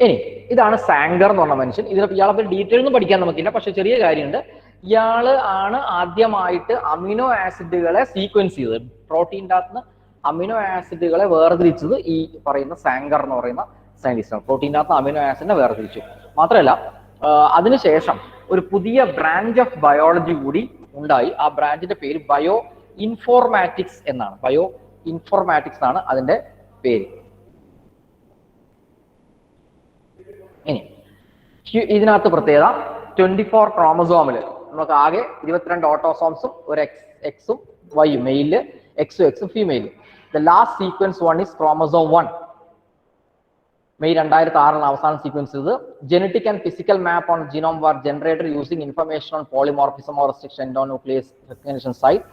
ഇനി ഇതാണ് സാങ്കർ എന്ന് പറഞ്ഞ മനുഷ്യൻ. ഇയാളെ ഡീറ്റെയിൽ ഒന്നും പഠിക്കാൻ നമുക്കില്ല, പക്ഷെ ചെറിയ കാര്യമുണ്ട്. ഇയാള് ആണ് ആദ്യമായിട്ട് അമിനോ ആസിഡുകളെ സീക്വൻസ് ചെയ്തത്. പ്രോട്ടീൻ്റെ അകത്ത് അമിനോ ആസിഡുകളെ വേർതിരിച്ചത് ഈ പറയുന്ന സാങ്കർ എന്ന് പറയുന്ന സയന്റിസ്റ്റാണ്. പ്രോട്ടീൻ്റെ അകത്ത് അമിനോ ആസിഡിനെ വേർതിരിച്ചു. മാത്രമല്ല അതിനുശേഷം ഒരു പുതിയ ബ്രാഞ്ച് ഓഫ് ബയോളജി കൂടി ഉണ്ടായി. ആ ബ്രാഞ്ചിന്റെ പേര് ബയോ ഇൻഫോർമാറ്റിക്സ് എന്നാണ്. ബയോ ഇൻഫോർമാറ്റിക്സ് ആണ് അതിന്റെ പേര്. ഇനി ഇതിനകത്ത് പ്രത്യേകത 24 ക്രോമസോമില് നമുക്ക് ആകെ 22 ഓട്ടോസോംസും ഒരു എക്സും വൈയും, മെയില് എക്സും എക്സും ഫീമെയിലും. The last sequence one is chromosome 1. May 2006 അവസാന സീക്വൻസ് ചെയ്തത്. Genetic and physical map on genome were generated using information on polymorphism or restriction endonuclease recognition site.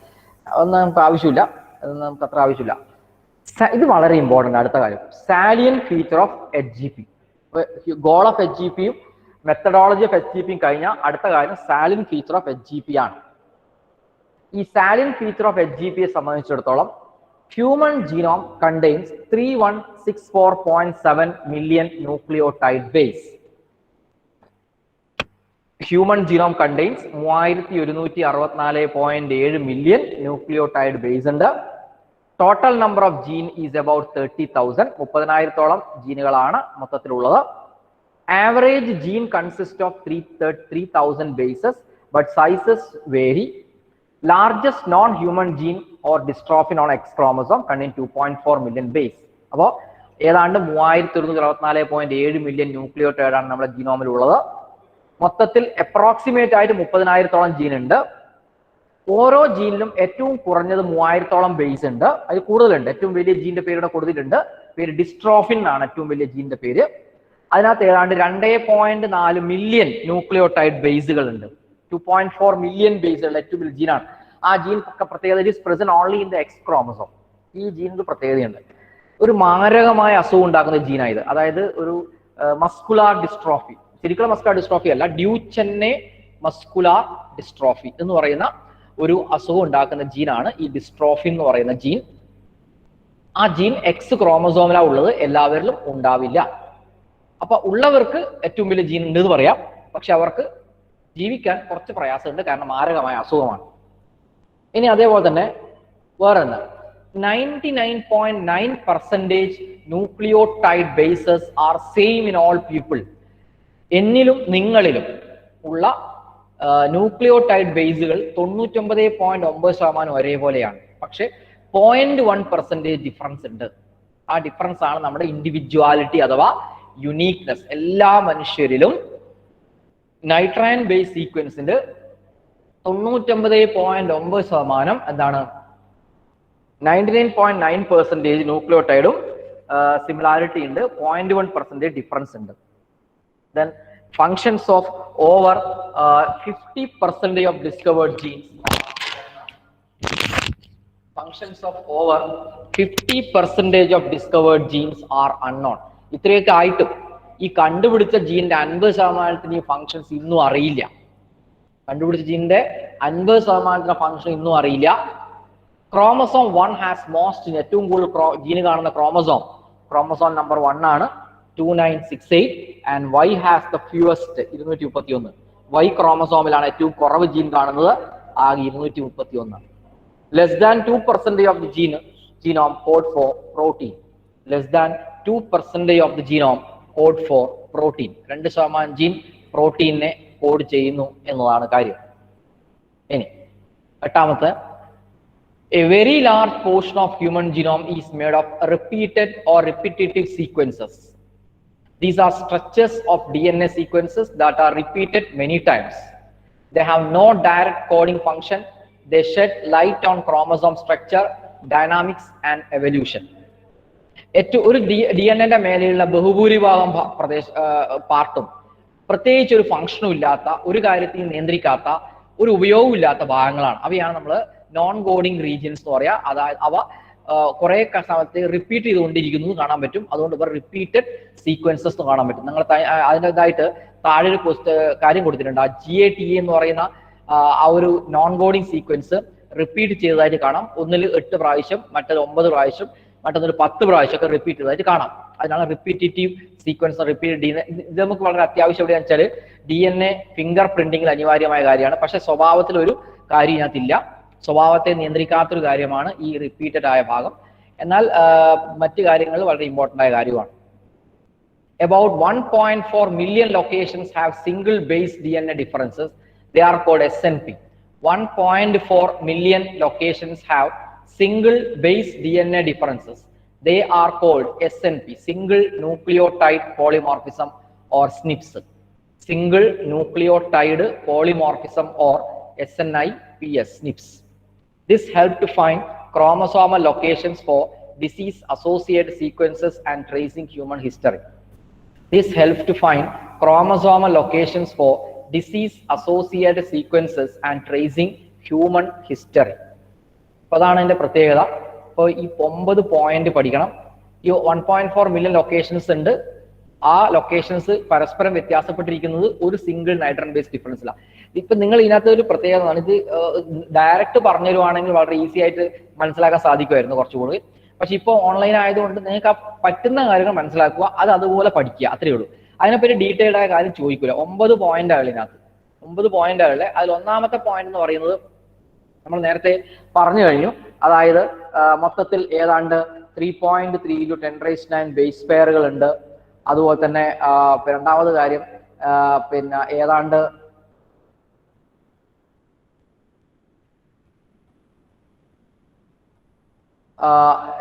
അതൊന്നും നമുക്ക് ആവശ്യമില്ല, നമുക്ക് അത്ര ആവശ്യമില്ല. ഇത് വളരെ ഇമ്പോർട്ടൻ്റ്. അടുത്ത കാര്യം salient feature of HGP. Goal of HGPയും മെത്തഡോളജി ഓഫ് HGPയും കഴിഞ്ഞാൽ അടുത്ത കാര്യം സാലിയൻ ഫീച്ചർ ഓഫ് HGP ആണ്. ഈ സാലിയൻ ഫീച്ചർ ഓഫ് HGPയെ സംബന്ധിച്ചിടത്തോളം human genome contains 3164.7 million nucleotide base. Human genome contains 3164.7 million nucleotide base ഉണ്ട്. Total number of gene is about 30,000. 30,000-ഓളം ജീനുകളാണ് മൊത്തത്തിലുള്ളത്. Average gene consist of 3,000 bases, but sizes vary. Largest non-human gene or dystrophin on X chromosome contain 2.4 million base. അപ്പോൾ ഏതാണ്ട് 3164.7 മില്യൺ ന്യൂക്ലിയോടൈഡ് ആണ് നമ്മുടെ ജീനോമിലുള്ളത്. മൊത്തത്തിൽ അപ്രോക്സിമേറ്റ് ആയിട്ട് 30,000-ഓളം ജീൻ ഉണ്ട്. ഓരോ ജീനിലും ഏറ്റവും കുറഞ്ഞത് 3,000-ഓളം ബേസ് ഉണ്ട്. അത് കൂടുതലുണ്ട്. ഏറ്റവും വലിയ ജീനിന്റെ പേരുടെ കൊടുത്തിട്ടുണ്ട്. പേര് ഡിസ്ട്രോഫിൻ എന്നാണ് ഏറ്റവും വലിയ ജീനിന്റെ പേര്. അതിനകത്ത് ഏതാണ്ട് 2.4 മില്യൺ ന്യൂക്ലിയോടൈഡ് ബേസുകൾ ഉണ്ട്. 2.4 മില്യൺ ബേസുകളുടെ ഏറ്റവും വലിയ ജീനാണ്. ആ ജീൻ പ്രത്യേകത is present only in the X chromosome. ഈ ജീനിന് പ്രത്യേകതയുണ്ട്. ഒരു മാരകമായ അസുഖം ഉണ്ടാക്കുന്ന ജീനായത്. അതായത് ഒരു മസ്കുലാർ ഡിസ്ട്രോഫി, ശരിക്കുള്ള മസ്കുലാർ ഡിസ്ട്രോഫി അല്ല, ഡ്യൂച്ചെന്നെ മസ്കുലാർ ഡിസ്ട്രോഫി എന്ന് പറയുന്ന ഒരു അസുഖം ഉണ്ടാക്കുന്ന ജീനാണ് ഈ ഡിസ്ട്രോഫിൻ എന്ന് പറയുന്ന ജീൻ. ആ ജീൻ എക്സ് ക്രോമസോമിലാണ് ഉള്ളത്, എല്ലാവരിലും ഉണ്ടാവില്ല. അപ്പൊ ഉള്ളവർക്ക് ഏറ്റവും വലിയ ജീൻ ഉണ്ട് എന്ന് പറയാം. പക്ഷെ അവർക്ക് ജീവിക്കാൻ കുറച്ച് പ്രയാസമുണ്ട്, കാരണം മാരകമായ അസുഖമാണ്. ഇനി അതേപോലെ തന്നെ വേറെ എന്താ, 99.9% nucleotide bases are same in all people. എന്നിലും നിങ്ങളിലും ഉള്ള ന്യൂക്ലിയോടൈഡ് ബേസുകൾ 99.9% ഒരേപോലെയാണ്. പക്ഷെ 0.1% ഡിഫറൻസ് ഉണ്ട്. ആ ഡിഫറൻസ് ആണ് നമ്മുടെ ഇൻഡിവിജ്വാലിറ്റി അഥവാ യുണീക്നെസ്. എല്ലാ മനുഷ്യരിലും നൈട്രൈൻ ബേസ് സീക്വൻസിന്റെ 99.9% എന്താണ്, 99.9% ന്യൂക്ലിയോടൈഡും സിമിലാരിറ്റി ഉണ്ട്, 0.1% ഡിഫറൻസ് ഉണ്ട്. Then functions of over 50% of discovered genes. Functions of over 50% of discovered genes are unknown. ഇത്രയൊക്കെ ആയിട്ടും ഈ കണ്ടുപിടിച്ച ജീനിന്റെ 50% ഈ ഫങ്ഷൻസ് ഇന്നും അറിയില്ല. കണ്ടുപിടിച്ച ജീനിന്റെ 50% ഫങ്ഷൻ ഇന്നും അറിയില്ല. ക്രോമസോം 1 ഹാസ് മോസ്റ്റ്, ഏറ്റവും കൂടുതൽ ജീന് കാണുന്ന ക്രോമസോം നമ്പർ 1 ആണ്, 2968, and Y has the fewest, 231. Y ക്രോമസോമിലാണ് ഏറ്റവും കുറവ് ജീൻ കാണുന്നത്, ആകെ 231. Less than 2% of the genome code for protein. Less than 2% of the genome code for protein. 2% ജീൻ പ്രോട്ടീനെ കോഡ് ചെയ്യുന്നു എന്നതാണ് കാര്യം. ഇനി എട്ടാമത്തെ, a very large portion of human genome is made of repeated or repetitive sequences. These are structures of DNA sequences that are repeated many times. They have no direct coding function. They shed light on chromosome structure, dynamics and evolution. ഒരു DNA മേലെയുള്ള ബഹുഭൂരിഭാഗം പാർട്ടും പ്രത്യേകിച്ച് ഒരു ഫംഗ്ഷനും ഇല്ലാത്ത, ഒരു കാര്യത്തെയും നിയന്ത്രിക്കാത്ത, ഒരു ഉപയോഗവും ഇല്ലാത്ത ഭാഗങ്ങളാണ്. അവയാണ് നമ്മൾ നോൺ കോഡിംഗ് റീജിയൻസ് എന്ന് പറയാ. അതായത് അവ കുറെ സമയത്ത് റിപ്പീറ്റ് ചെയ്തുകൊണ്ടിരിക്കുന്നത് കാണാൻ പറ്റും. അതുകൊണ്ട് ഇവർ റിപ്പീറ്റഡ് സീക്വൻസസ് കാണാൻ പറ്റും. നിങ്ങൾ അതിൻ്റെതായിട്ട് താഴെ ഒരു കാര്യം കൊടുത്തിട്ടുണ്ട്. ആ GATA എന്ന് പറയുന്ന ആ ഒരു നോൺ കോഡിംഗ് സീക്വൻസ് റിപ്പീറ്റ് ചെയ്തതായിട്ട് കാണാം. ഒന്നിൽ 8 പ്രാവശ്യം, മറ്റത് 9 പ്രാവശ്യം, മറ്റൊന്നിൽ 10 പ്രാവശ്യം ഒക്കെ റിപ്പീറ്റ് ചെയ്തതായിട്ട് കാണാം. അതിനാണ് റിപ്പീറ്റേറ്റീവ് സീക്വൻസ്, റിപ്പീറ്റ് DNA. ഇത് നമുക്ക് വളരെ അത്യാവശ്യം എവിടെയാണെന്ന് വെച്ചാൽ DNA ഫിംഗർ പ്രിന്റിങ്ങിൽ അനിവാര്യമായ കാര്യമാണ്. പക്ഷെ സ്വഭാവത്തിൽ ഒരു കാര്യം ഇതിനകത്തില്ല. സ്വഭാവത്തെ നിയന്ത്രിക്കാത്തൊരു കാര്യമാണ് ഈ റിപ്പീറ്റഡ് ആയ ഭാഗം. എന്നാൽ മറ്റു കാര്യങ്ങൾ വളരെ ഇമ്പോർട്ടൻ്റ് ആയ കാര്യമാണ്. About 1.4 million locations have single base DNA differences. They are called SNP. 1.4 million locations have single base DNA differences. They are called SNP, single nucleotide polymorphism or SNPs. Single nucleotide polymorphism or SNIPS, SNPs. This helps to find chromosomal locations for disease-associated sequences and tracing human history. This helps to find chromosomal locations for disease-associated sequences and tracing human history. അപ്പോൾ അതാണ് അതിൻ്റെ പ്രത്യേകത. അപ്പോൾ ഈ 9 പോയിന്റ് പഠിക്കണം. ഈ 1.4 മില്യൺ ലൊക്കേഷൻസ് ഉണ്ട്. ആ ലൊക്കേഷൻസ് പരസ്പരം വ്യത്യാസപ്പെട്ടിരിക്കുന്നത് ഒരു സിംഗിൾ നൈട്രജൻ ബേസ് ഡിഫറൻസിലാണ്. ഇപ്പൊ നിങ്ങൾ ഇതിനകത്ത് ഒരു പ്രത്യേകതയാണ്, ഇത് ഡയറക്റ്റ് പറഞ്ഞു തരുവാണെങ്കിൽ വളരെ ഈസി ആയിട്ട് മനസ്സിലാക്കാൻ സാധിക്കുമായിരുന്നു കുറച്ചുകൂടി. പക്ഷെ ഇപ്പോൾ ഓൺലൈൻ ആയതുകൊണ്ട് നിങ്ങൾക്ക് ആ പറ്റുന്ന കാര്യങ്ങൾ മനസ്സിലാക്കുക, അത് അതുപോലെ പഠിക്കുക, അത്രയേ ഉള്ളൂ. അതിനെപ്പറ്റി ഡീറ്റെയിൽഡ് ആയ കാര്യം ചോദിക്കില്ല. 9 പോയിന്റാണ് ഇതിനകത്ത്, 9 പോയിന്റാണ്. അതിൽ ഒന്നാമത്തെ പോയിന്റ് എന്ന് പറയുന്നത് നമ്മൾ നേരത്തെ പറഞ്ഞു കഴിഞ്ഞു. അതായത് മൊത്തത്തിൽ ഏതാണ്ട് 3.3 into 10⁻⁹ ബേസ് പെയറുകൾ ഉണ്ട്. അതുപോലെ തന്നെ രണ്ടാമത് കാര്യം പിന്നെ ഏതാണ്ട്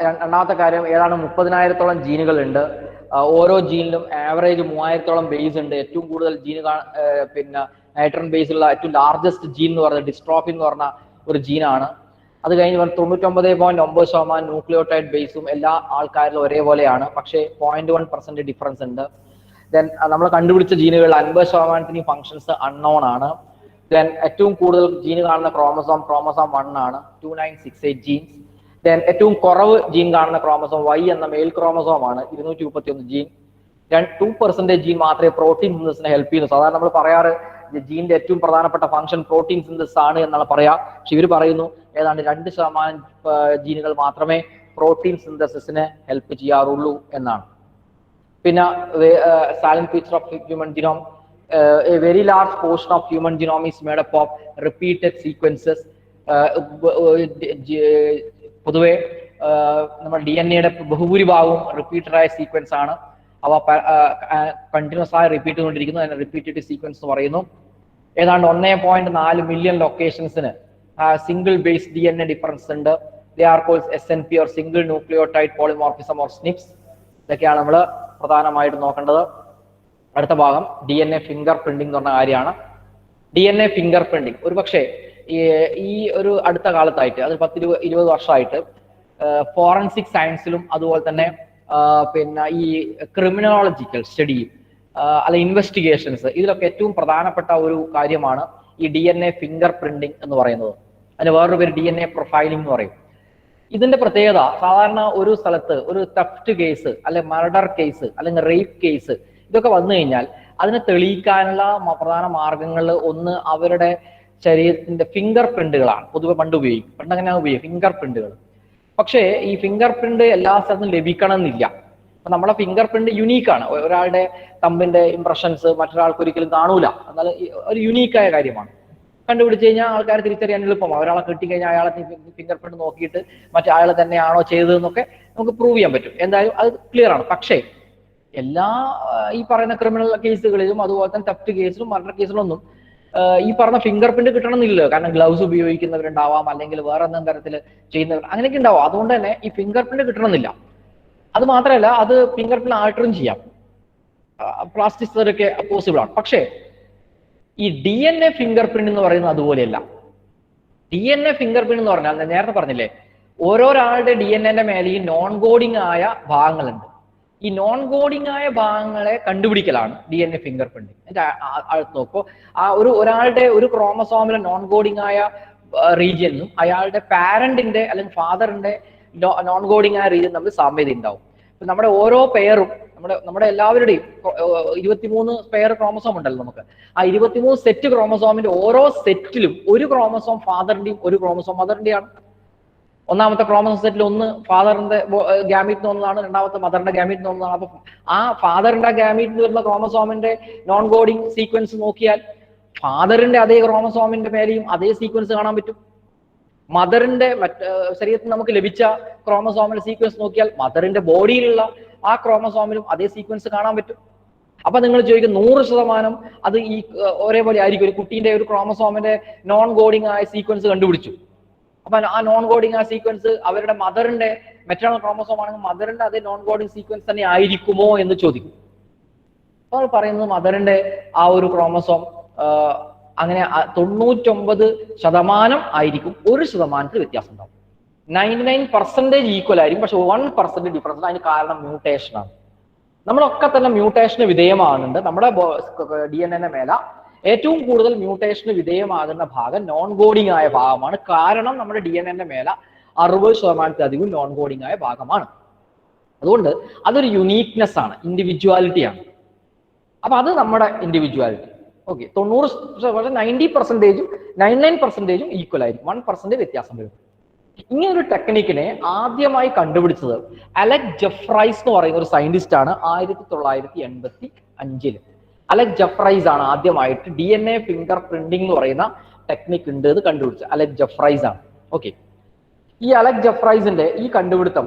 രണ്ടാമത്തെ കാര്യം ഏതാണ്ട് 30,000-ഓളം ജീനുകൾ ഉണ്ട്. ഓരോ ജീനിലും ആവറേജ് 3,000-ഓളം ബേസ് ഉണ്ട്. ഏറ്റവും കൂടുതൽ ജീൻ പിന്നെ നൈട്രജൻ ബേസ് ഉള്ള ഏറ്റവും ലാർജസ്റ്റ് ജീൻ എന്ന് പറയുന്നത് ഡിസ്ട്രോഫിൻ എന്ന് പറഞ്ഞ ഒരു ജീനാണ്. അത് കഴിഞ്ഞ് 99.9% ന്യൂക്ലിയോടൈഡ് ബേസും എല്ലാ ആൾക്കാരിലും ഒരേപോലെയാണ്. പക്ഷേ 0.1% ഡിഫറൻസ് ഉണ്ട്. ദെൻ നമ്മൾ കണ്ടുപിടിച്ച ജീനുകളിൽ 50% ഫങ്ഷൻസ് അൺനോൺ ആണ്. ദെൻ ഏറ്റവും കൂടുതൽ ജീന് കാണുന്ന ക്രോമസോം 1 ആണ്, 2968 ജീൻസ്. ദെൻ ഏറ്റവും കുറവ് ജീൻ കാണുന്ന ക്രോമസോം Y എന്ന മെയിൽ ക്രോമസോം ആണ്, 231 ജീൻ. 2% ജീൻ മാത്രമേ പ്രോട്ടീൻ സിന്തസിനെ ഹെൽപ്പ് ചെയ്യുന്നു. സാധാരണ നമ്മൾ പറയാറ് ജീനിന്റെ ഏറ്റവും പ്രധാനപ്പെട്ട ഫംഗ്ഷൻ പ്രോട്ടീൻ സിന്തസിസ് ആണ് എന്നാണ് പറയാ. പക്ഷെ ഇവർ പറയുന്നു ഏതാണ്ട് 2% ജീനുകൾ മാത്രമേ പ്രോട്ടീൻ സിന്തസിസിനെ ഹെൽപ്പ് ചെയ്യാറുള്ളൂ എന്നാണ്. പിന്നെ silent feature of human genome, a very large portion of human genome is made up of repeated sequences. പൊതുവെ നമ്മുടെ DNA-യുടെ ബഹുഭൂരിഭാഗവും റിപ്പീറ്റഡ് ആയ സീക്വൻസ് ആണ്. അവ കണ്ടിന്യൂസ് ആയി റിപ്പീറ്റ് ചെയ്തുകൊണ്ടിരിക്കുന്നു. അതിനെ റിപ്പീറ്റഡ് സീക്വൻസ് എന്ന് പറയുന്നു. ഏതാണ്ട് 1.4 മില്യൺ ലൊക്കേഷൻസിന് സിംഗിൾ ബേസ് DNA ഡിഫറൻസ് ഉണ്ട്. They are called SNP or single nucleotide polymorphism or SNPs. ഇതൊക്കെയാണ് നമ്മൾ പ്രധാനമായിട്ട് നോക്കേണ്ടത്. അടുത്ത ഭാഗം DNA ഫിംഗർ പ്രിന്റിംഗ് എന്ന് പറഞ്ഞ കാര്യമാണ്. DNA ഫിംഗർ പ്രിന്റിംഗ് ഒരു പക്ഷേ ഈ ഒരു അടുത്ത കാലത്തായിട്ട്, അത് 10-20 വർഷമായിട്ട് ഫോറൻസിക് സയൻസിലും അതുപോലെ തന്നെ പിന്നെ ഈ ക്രിമിനോളജിക്കൽ സ്റ്റഡിയും അല്ലെ ഇൻവെസ്റ്റിഗേഷൻസ്, ഇതിലൊക്കെ ഏറ്റവും പ്രധാനപ്പെട്ട ഒരു കാര്യമാണ് ഈ DNA ഫിംഗർ പ്രിന്റിംഗ് എന്ന് പറയുന്നത്. അതിന് വേറൊരു പേര് DNA പ്രൊഫൈലിംഗ് എന്ന് പറയും. ഇതിന്റെ പ്രത്യേകത, സാധാരണ ഒരു സ്ഥലത്ത് ഒരു തെഫ്റ്റ് കേസ് അല്ലെ മർഡർ കേസ് അല്ലെങ്കിൽ റേപ്പ് കേസ് ഇതൊക്കെ വന്നു കഴിഞ്ഞാൽ അതിനെ തെളിയിക്കാനുള്ള പ്രധാന മാർഗങ്ങളിൽ ഒന്ന് അവരുടെ ശരീരത്തിന്റെ ഫിംഗർ പ്രിന്റുകളാണ്. പൊതുവെ പണ്ട് അങ്ങനെയാണ് ഉപയോഗിക്കും ഫിംഗർ പ്രിന്റുകൾ. പക്ഷേ ഈ ഫിംഗർ പ്രിന്റ് എല്ലാ സ്ഥലത്തും ലഭിക്കണം എന്നില്ല. അപ്പൊ നമ്മളെ ഫിംഗർ പ്രിന്റ് യുണീക്കാണ്. ഒരാളുടെ തമ്പിന്റെ ഇംപ്രഷൻസ് മറ്റൊരാൾക്ക് ഒരിക്കലും കാണൂല. എന്നാൽ ഒരു യുണീക്കായ കാര്യമാണ്. കണ്ടുപിടിച്ച് കഴിഞ്ഞാൽ ആൾക്കാർ തിരിച്ചറിയാൻ എളുപ്പമാണ്. ഒരാളെ കിട്ടിക്കഴിഞ്ഞാൽ അയാളെ ഫിംഗർ പ്രിന്റ് നോക്കിയിട്ട് മറ്റേ അയാൾ തന്നെയാണോ ചെയ്തതെന്നൊക്കെ നമുക്ക് പ്രൂവ് ചെയ്യാൻ പറ്റും. എന്തായാലും അത് ക്ലിയർ ആണ്. പക്ഷേ എല്ലാ ഈ പറയുന്ന ക്രിമിനൽ കേസുകളിലും അതുപോലെ തന്നെ തെഫ്റ്റ് കേസിലും മർഡർ കേസിലൊന്നും ഈ പറഞ്ഞ ഫിംഗർ പ്രിന്റ് കിട്ടണമെന്നില്ലല്ലോ. കാരണം ഗ്ലൗസ് ഉപയോഗിക്കുന്നവരുണ്ടാവാം, അല്ലെങ്കിൽ വേറെ എന്തെങ്കിലും തരത്തിൽ ചെയ്യുന്നവർ അങ്ങനെയൊക്കെ ഉണ്ടാവും. അതുകൊണ്ട് തന്നെ ഈ ഫിംഗർ പ്രിന്റ് കിട്ടണമെന്നില്ല. അത് മാത്രമല്ല, അത് ഫിംഗർ പ്രിന്റ് ആൾട്ടറും ചെയ്യാം, പ്ലാസ്റ്റിക് സർജറി പോസിബിൾ ആണ്. പക്ഷേ ഈ DNA ഫിംഗർ പ്രിന്റ് എന്ന് പറയുന്നത് അതുപോലെയല്ല. DNA ഫിംഗർ പ്രിന്റ് എന്ന് പറഞ്ഞാൽ നേരത്തെ പറഞ്ഞില്ലേ, ഓരോരാളുടെ DNA മേലെയും നോൺ കോഡിംഗ് ആയ ഭാഗങ്ങളുണ്ട്. ഈ നോൺ കോഡിംഗ് ആയ ഭാഗങ്ങളെ കണ്ടുപിടിക്കലാണ് DNA ഫിംഗർ പ്രിന്റിംഗ്. അടുത്ത് നോക്കൂ, ഒരാളുടെ ഒരു ക്രോമസോമിലെ നോൺ കോഡിംഗ് ആയ റീജിയനും അയാളുടെ പാരന്റിന്റെ അല്ലെങ്കിൽ ഫാദറിന്റെ നോൺ കോഡിംഗ് ആയ റീജിയൻ തമ്മിൽ സാമ്യത ഉണ്ടാവും. നമ്മുടെ ഓരോ പെയറും നമ്മുടെ എല്ലാവരുടെയും 23 പെയർ ക്രോമസോം ഉണ്ടല്ലോ നമുക്ക്. ആ 23 സെറ്റ് ക്രോമസോമിന്റെ ഓരോ സെറ്റിലും ഒരു ക്രോമസോം ഫാദറിന്റെയും ഒരു ക്രോമസോം മദറിന്റെയാണ്. ഒന്നാമത്തെ ക്രോമസോം സെറ്റിൽ ഒന്ന് ഫാദറിന്റെ ഗാമീറ്റ് ഒന്നതാണ്, രണ്ടാമത്തെ മദറിന്റെ ഗാമീറ്റ് ഒന്നതാണ്. അപ്പൊ ആ ഫാദറിന്റെ ഗാമീറ്റ് വരുന്ന ക്രോമസോമിന്റെ നോൺ കോഡിംഗ് സീക്വൻസ് നോക്കിയാൽ ഫാദറിന്റെ അതേ ക്രോമസോമിന്റെ മേലെയും അതേ സീക്വൻസ് കാണാൻ പറ്റും. മദറിന്റെ ശരീരത്തിൽ നമുക്ക് ലഭിച്ച ക്രോമസോമിന്റെ സീക്വൻസ് നോക്കിയാൽ മദറിന്റെ ബോഡിയിലുള്ള ആ ക്രോമസോമിലും അതേ സീക്വൻസ് കാണാൻ പറ്റും. അപ്പൊ നിങ്ങൾ ചോദിക്കും 100% അത് ഈ ഒരേപോലെ ആയിരിക്കും. ഒരു കുട്ടീന്റെ ഒരു ക്രോമസോമിന്റെ നോൺ കോഡിംഗ് ആയ സീക്വൻസ് കണ്ടുപിടിച്ചു. അപ്പൊ ആ നോൺ കോഡിംഗ് ആ സീക്വൻസ് അവരുടെ മദറിന്റെ മെറ്റേണൽ ക്രോമസോം ആണെങ്കിൽ മദറിന്റെ അതേ നോൺ കോഡിംഗ് സീക്വൻസ് തന്നെ ആയിരിക്കുമോ എന്ന് ചോദിക്കും. അപ്പോൾ പറയുന്നത് മദറിന്റെ ആ ഒരു ക്രോമസോം അങ്ങനെ 99% ആയിരിക്കും, 1% വ്യത്യാസം ഉണ്ടാവും. 99% ഈക്വൽ ആയിരിക്കും, പക്ഷെ 1% ഡിഫറൻസ്. അതിന് കാരണം മ്യൂട്ടേഷൻ ആണ്. നമ്മളൊക്കെ തന്നെ മ്യൂട്ടേഷന് വിധേയമാകുന്നുണ്ട്. നമ്മുടെ DNA മേല ഏറ്റവും കൂടുതൽ മ്യൂട്ടേഷന് വിധേയമാകുന്ന ഭാഗം നോൺ കോഡിംഗ് ആയ ഭാഗമാണ്. കാരണം നമ്മുടെ DNA മേല 60% നോൺ കോഡിംഗ് ആയ ഭാഗമാണ്. അതുകൊണ്ട് അതൊരു യുണീക്നെസ് ആണ്, ഇൻഡിവിജ്വാലിറ്റി ആണ്. അപ്പൊ അത് നമ്മുടെ ഇൻഡിവിജ്വാലിറ്റി. ഓക്കെ, 90%, 99% ഈക്വൽ ആയിരിക്കും, 1% വ്യത്യാസം വരും. ഇങ്ങനൊരു ടെക്നിക്കിനെ ആദ്യമായി കണ്ടുപിടിച്ചത് അലക് ജെഫ്രൈസ് എന്ന് പറയുന്ന ഒരു സയന്റിസ്റ്റ് ആണ് 1985. അലക് ജെഫ്രൈസ് ആണ് ആദ്യമായിട്ട് DNA ഫിംഗർ പ്രിന്റിംഗ് എന്ന് പറയുന്ന ടെക്നിക് ഉണ്ട് ഇത് കണ്ടുപിടിച്ചത്. അലക് ജെഫ്രൈസ് ആണ്. ഓക്കെ, ഈ അലക്സ് ജെഫ്രൈസിന്റെ ഈ കണ്ടുപിടുത്തം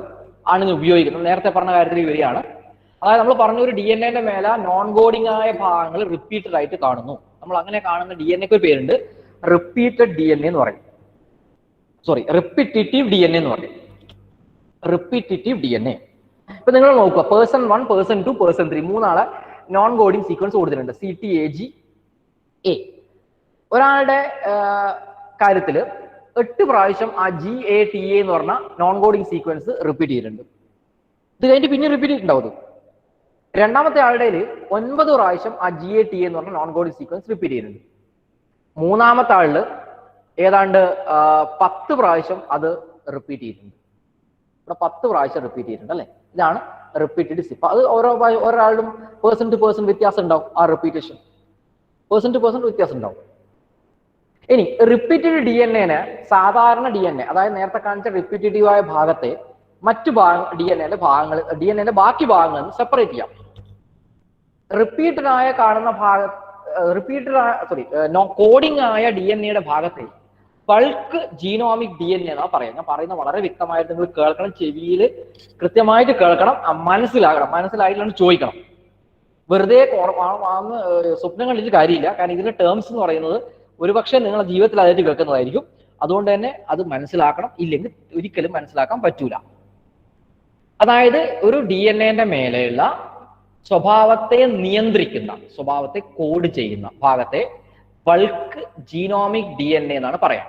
ആണ് ഉപയോഗിക്കുന്നത്. നേരത്തെ പറഞ്ഞ കാര്യത്തിൽ വരികയാണ്. അതായത് നമ്മൾ പറഞ്ഞ ഒരു DNA മേലെ നോൺ കോഡിംഗ് ആയ ഭാഗങ്ങൾ റിപ്പീറ്റഡ് ആയിട്ട് കാണുന്നു. നമ്മൾ അങ്ങനെ കാണുന്ന DNA ഒരു പേരുണ്ട്, റിപ്പീറ്റഡ് DNA എന്ന് പറയും. സോറി, റിപ്പിറ്റേറ്റീവ് DNA എന്ന് പറയും. Repetitive DNA. ഇപ്പൊ നിങ്ങൾ നോക്കുക, പേഴ്സൺ 1, പേഴ്സൺ 2, പേഴ്സൺ 3 മൂന്നാളെ നോൺ കോഡിംഗ് സീക്വൻസ് കൊടുത്തിട്ടുണ്ട്, CTAGA. ഒരാളുടെ കാര്യത്തിൽ 8 പ്രാവശ്യം ആ GATA എന്ന് പറഞ്ഞ നോൺ കോഡിംഗ് സീക്വൻസ് റിപ്പീറ്റ് ചെയ്തിട്ടുണ്ട്. ഇത് കഴിഞ്ഞിട്ട് പിന്നെ റിപ്പീറ്റ് ചെയ്തിട്ടുണ്ടാവും. രണ്ടാമത്തെ ആളുടെ 9 പ്രാവശ്യം ആ GATA എന്ന് പറഞ്ഞ നോൺ കോഡിംഗ് സീക്വൻസ് റിപ്പീറ്റ് ചെയ്തിട്ടുണ്ട്. മൂന്നാമത്തെ ആളില് ഏതാണ്ട് 10 പ്രാവശ്യം അത് റിപ്പീറ്റ് ചെയ്തിട്ടുണ്ട്. ഇവിടെ 10 പ്രാവശ്യം റിപ്പീറ്റ് ചെയ്തിട്ടുണ്ട് അല്ലെ. ഇതാണ് റിപ്പീറ്റഡ് സിപ്പ്. അത് ഒരാളും പേഴ്സൺ ടു പേഴ്സൺ വ്യത്യാസം ഉണ്ടാവും. ആ റിപ്പീറ്റേഷൻ പേഴ്സൺ ടു പേഴ്സൺ വ്യത്യാസം ഉണ്ടാവും. ഇനി റിപ്പീറ്റഡ് DNA സാധാരണ DNA, അതായത് നേരത്തെ കാണിച്ച റിപ്പീറ്റീവായ ഭാഗത്തെ മറ്റു DNA ബാക്കി ഭാഗങ്ങളിൽ നിന്ന് സെപ്പറേറ്റ് ചെയ്യാം. റിപ്പീറ്റഡായ കാണുന്ന കോഡിംഗ് ആയ DNA ഭാഗത്തെ ബൾക്ക് ജീനോമിക് DNA എന്നാ പറയാം. ഞാൻ പറയുന്നത് വളരെ വ്യക്തമായിട്ട് നിങ്ങൾ കേൾക്കണം, ചെവിയിൽ കൃത്യമായിട്ട് കേൾക്കണം, മനസ്സിലാകണം. മനസ്സിലായിട്ടാണ് ചോദിക്കണം. വെറുതെ സ്വപ്നം കണ്ടിട്ട് കാര്യമില്ല. കാരണം ഇതിന്റെ ടേംസ് എന്ന് പറയുന്നത് ഒരുപക്ഷെ നിങ്ങളുടെ ജീവിതത്തിൽ അതായിട്ട് കേൾക്കുന്നതായിരിക്കും. അതുകൊണ്ട് തന്നെ അത് മനസ്സിലാക്കണം, ഇല്ലെങ്കിൽ ഒരിക്കലും മനസ്സിലാക്കാൻ പറ്റൂല. അതായത് ഒരു DNA മേലെയുള്ള സ്വഭാവത്തെ നിയന്ത്രിക്കുന്ന, സ്വഭാവത്തെ കോഡ് ചെയ്യുന്ന ഭാഗത്തെ ബൾക്ക് ജീനോമിക് DNA എന്നാണ് പറയാം.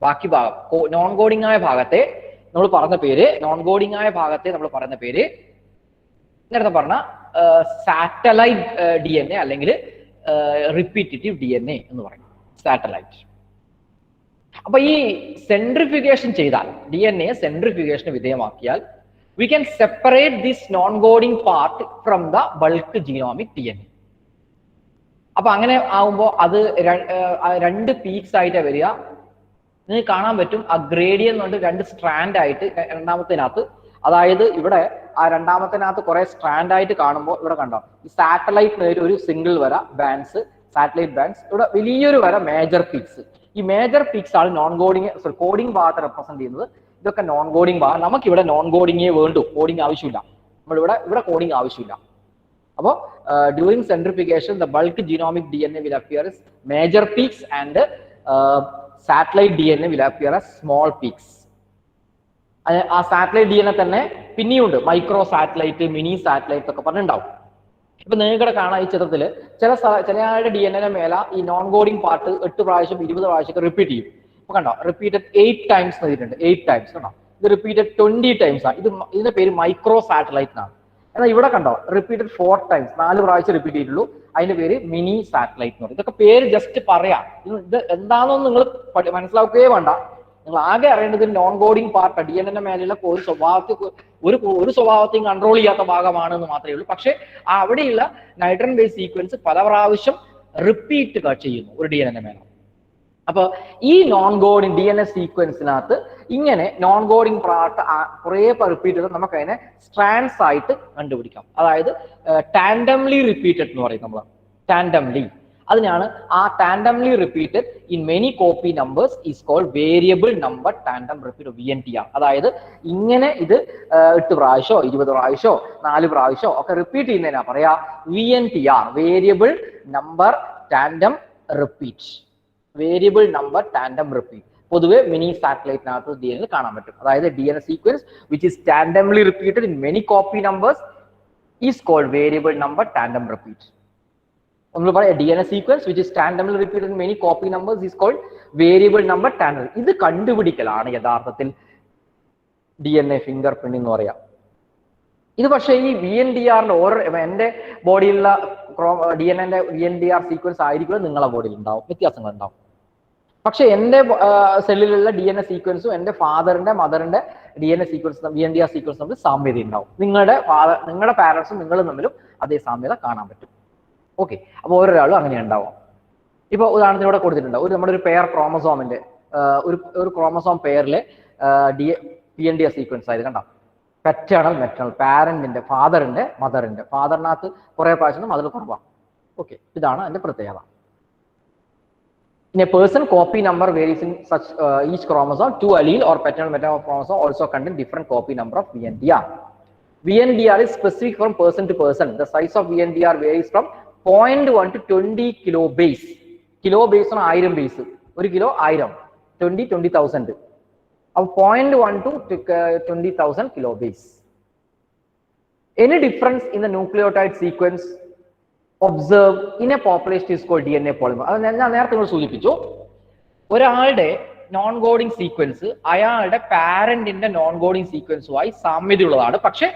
ബാക്കി ഭാഗം നോൺ കോഡിംഗ് ആയ ഭാഗത്തെ നമ്മൾ പറഞ്ഞ പേര്, നേരത്തെ പറഞ്ഞ സാറ്റലൈറ്റ് DNA അല്ലെങ്കിൽ റിപ്പീറ്റേറ്റീവ് DNA എന്ന് പറയും. സാറ്റലൈറ്റ്. അപ്പൊ ഈ സെൻട്രിഫ്യൂഗേഷൻ ചെയ്താൽ, DNA സെൻട്രിഫ്യൂഗേഷന് വിധേയമാക്കിയാൽ we can separate this non-coding part from the bulk genomic DNA. അപ്പൊ അങ്ങനെ ആവുമ്പോൾ അത് 2 പീക്സ് ആയിട്ട് വരിക. നിങ്ങൾക്ക് കാണാൻ പറ്റും ആ ഗ്രേഡിയൻ കൊണ്ട് 2 സ്ട്രാൻഡ് ആയിട്ട് രണ്ടാമത്തിനകത്ത്, അതായത് ഇവിടെ ആ രണ്ടാമത്തിനകത്ത് കുറെ സ്ട്രാൻഡ് ആയിട്ട് കാണുമ്പോൾ ഇവിടെ കണ്ടോ, ഈ സാറ്റലൈറ്റ് ഒരു സിംഗിൾ വര ബാൻഡ്സ്, സാറ്റലൈറ്റ് ബാൻഡ്സ്, ഇവിടെ വലിയൊരു വര മേജർ പീക്സ്. ഈ മേജർ പീക്സ് ആണ് നോൺ കോഡിംഗ് കോഡിംഗ് ഭാഗത്ത് റെപ്രസെന്റ് ചെയ്യുന്നത്. ഇതൊക്കെ നോൺ കോഡിംഗ് ഭാഗം. നമുക്ക് ഇവിടെ നോൺ കോഡിംഗേ വേണ്ടു, കോഡിംഗ് ആവശ്യമില്ല. ഇവിടെ കോഡിംഗ് ആവശ്യമില്ല. അപ്പോൾ during സെൻട്രിഫിക്കേഷൻ the bulk genomic DNA will appear as major peaks and satellite DNA will appear as small peaks. ആ സാറ്റലൈറ്റ് DNA തന്നെ പിന്നെയുണ്ട്, മൈക്രോ സാറ്റലൈറ്റ്, മിനി സാറ്റലൈറ്റ് ഒക്കെ പറഞ്ഞിട്ടുണ്ടാവും. ഇപ്പൊ നിങ്ങൾക്കിടെ കാണാം ഈ ചിത്രത്തില് ചില ആളുടെ DNA മേല ഈ നോൺ കോഡിംഗ് പാർട്ട് 8 പ്രാവശ്യം 20 പ്രാവശ്യം റിപ്പീറ്റ് ചെയ്യും. ഇപ്പൊ കണ്ടോ, റിപ്പീറ്റഡ് 8 ടൈംസ് എഴുതിയിട്ടുണ്ട്. 8 ടൈംസ് കണ്ടോ, ഇത് റിപ്പീറ്റഡ് 20 ടൈംസ് ആണ്. ഇതിന്റെ പേര് മൈക്രോ സാറ്റലൈറ്റ് എന്നാണ്. എന്നാൽ ഇവിടെ കണ്ടോ, റിപ്പീറ്റഡ് 4 ടൈംസ്, 4 പ്രാവശ്യം റിപ്പീറ്റ് ചെയ്തിട്ടുള്ളൂ. അതിന്റെ പേര് മിനി സാറ്റലൈറ്റ് എന്ന് പറയും. ഇതൊക്കെ പേര് ജസ്റ്റ് പറയാം. ഇത് എന്താണെന്ന് നിങ്ങൾ മനസ്സിലാക്കുകയേ വേണ്ട. നിങ്ങൾ ആകെ അറിയേണ്ടത് നോൺ കോഡിംഗ് പാർട്ട് DNA മേലുള്ള ഒരു സ്വഭാവത്തെയും കൺട്രോൾ ചെയ്യാത്ത ഭാഗമാണെന്ന് മാത്രമേ ഉള്ളൂ. പക്ഷെ അവിടെയുള്ള നൈട്രജൻ ബേസ് സീക്വൻസ് പല പ്രാവശ്യം റിപ്പീറ്റ് ചെയ്യുന്നു ഒരു DNA മേലെ. അപ്പൊ ഈ നോൺ കോഡിംഗ് DNA സീക്വൻസിനകത്ത് ഇങ്ങനെ നോൺ കോഡിംഗ് പാർട്ട് കുറെ റിപ്പീറ്റ് ചെയ്ത് നമുക്ക് അതിനെ സ്ട്രാൻഡ്സ് ആയിട്ട് കണ്ടുപിടിക്കാം. അതായത് ടാൻഡംലി റിപ്പീറ്റഡ് എന്ന് പറയും നമ്മൾ. ടാൻഡംലി, അതിനാണ് ആ tandemly repeated in many copy numbers is called variable number tandem repeat, VNTR. അതായത് ഇങ്ങനെ ഇത് 8 പ്രാവശ്യമോ 20 പ്രാവശ്യമോ 4 പ്രാവശ്യമോ ഒക്കെ റിപ്പീറ്റ് ചെയ്യുന്നതിനാ പറയാ VNTR, variable number tandem repeat. Variable number tandem repeat പൊതുവെ മിനി സാറ്റലൈറ്റിനകത്ത് DNA കാണാൻ പറ്റും. അതായത് DNA sequence which is tandemly repeated in many copy numbers is called variable number tandem repeat. നമ്മൾ പറയാം DNA sequence which is tandemly repeated in many copy numbers is called variable number tandem. ഇത് കണ്ടുപിടിക്കലാണ് യഥാർത്ഥത്തിൽ DNA ഫിംഗർ പ്രിന്റ് എന്ന് പറയാം. ഇത് പക്ഷേ ഈ VNTRന്റെ എന്റെ ബോഡിയിലുള്ള DNA VNTR സീക്വൻസ് ആയിരിക്കും നിങ്ങളുടെ ബോഡിയിൽ ഉണ്ടാവും, വ്യത്യാസങ്ങൾ ഉണ്ടാവും. പക്ഷെ എന്റെ സെല്ലിലുള്ള DNA സീക്വൻസും എന്റെ ഫാദറിന്റെ മദറിന്റെ DNA സീക്വൻസ് VNTR സീക്വൻസ് തമ്മിൽ സാമ്യത ഉണ്ടാവും. നിങ്ങളുടെ പാരന്റ്സും നിങ്ങളും തമ്മിലും അതേ സാമ്യത കാണാൻ പറ്റും. ഓക്കെ, അപ്പോൾ ഓരോരാളും അങ്ങനെ ഉണ്ടാവാം. ഇപ്പൊ ഉദാഹരണത്തിന് ഇവിടെ കൊടുത്തിട്ടുണ്ട്, നമ്മുടെ ഒരു പെയർ ക്രോമസോമിന്റെ ഒരു ക്രോമസോം പെയറിലെ VNTR സീക്വൻസ് ആയത് കണ്ടോ, പെറ്റേണൽ മെറ്റേണൽ, പാരന്റിന്റെ ഫാദറിന്റെ മദറിന്റെ, ഫാദറിനകത്ത് കുറെ പ്രാവശ്യം മദർ കുറവാണ്. ഓക്കെ, ഇതാണ് അതിന്റെ പ്രത്യേകത. In a person, copy number varies in such each chromosome. Two allele or paternal maternal chromosome also contain different copy number of VNDR. VNDR is specific from person to person. The size of VNDR varies from 0.1 to 20 kilobase. Kilobase on 1000 base. 1 kilo 1000. 20,000. Of 0.1 to 20,000 kilobase. Any difference in the nucleotide sequence observed in a population is called DNA polymer. അത് ഞാൻ നേരത്തെ നിങ്ങൾ സൂചിപ്പിച്ചു. ഒരാളുടെ നോൺ കോഡിംഗ് സീക്വൻസ് അയാളുടെ പാരന്റിന്റെ നോൺ കോഡിംഗ് സീക്വൻസുമായി സാമ്യതയുള്ളതാണ്. പക്ഷെ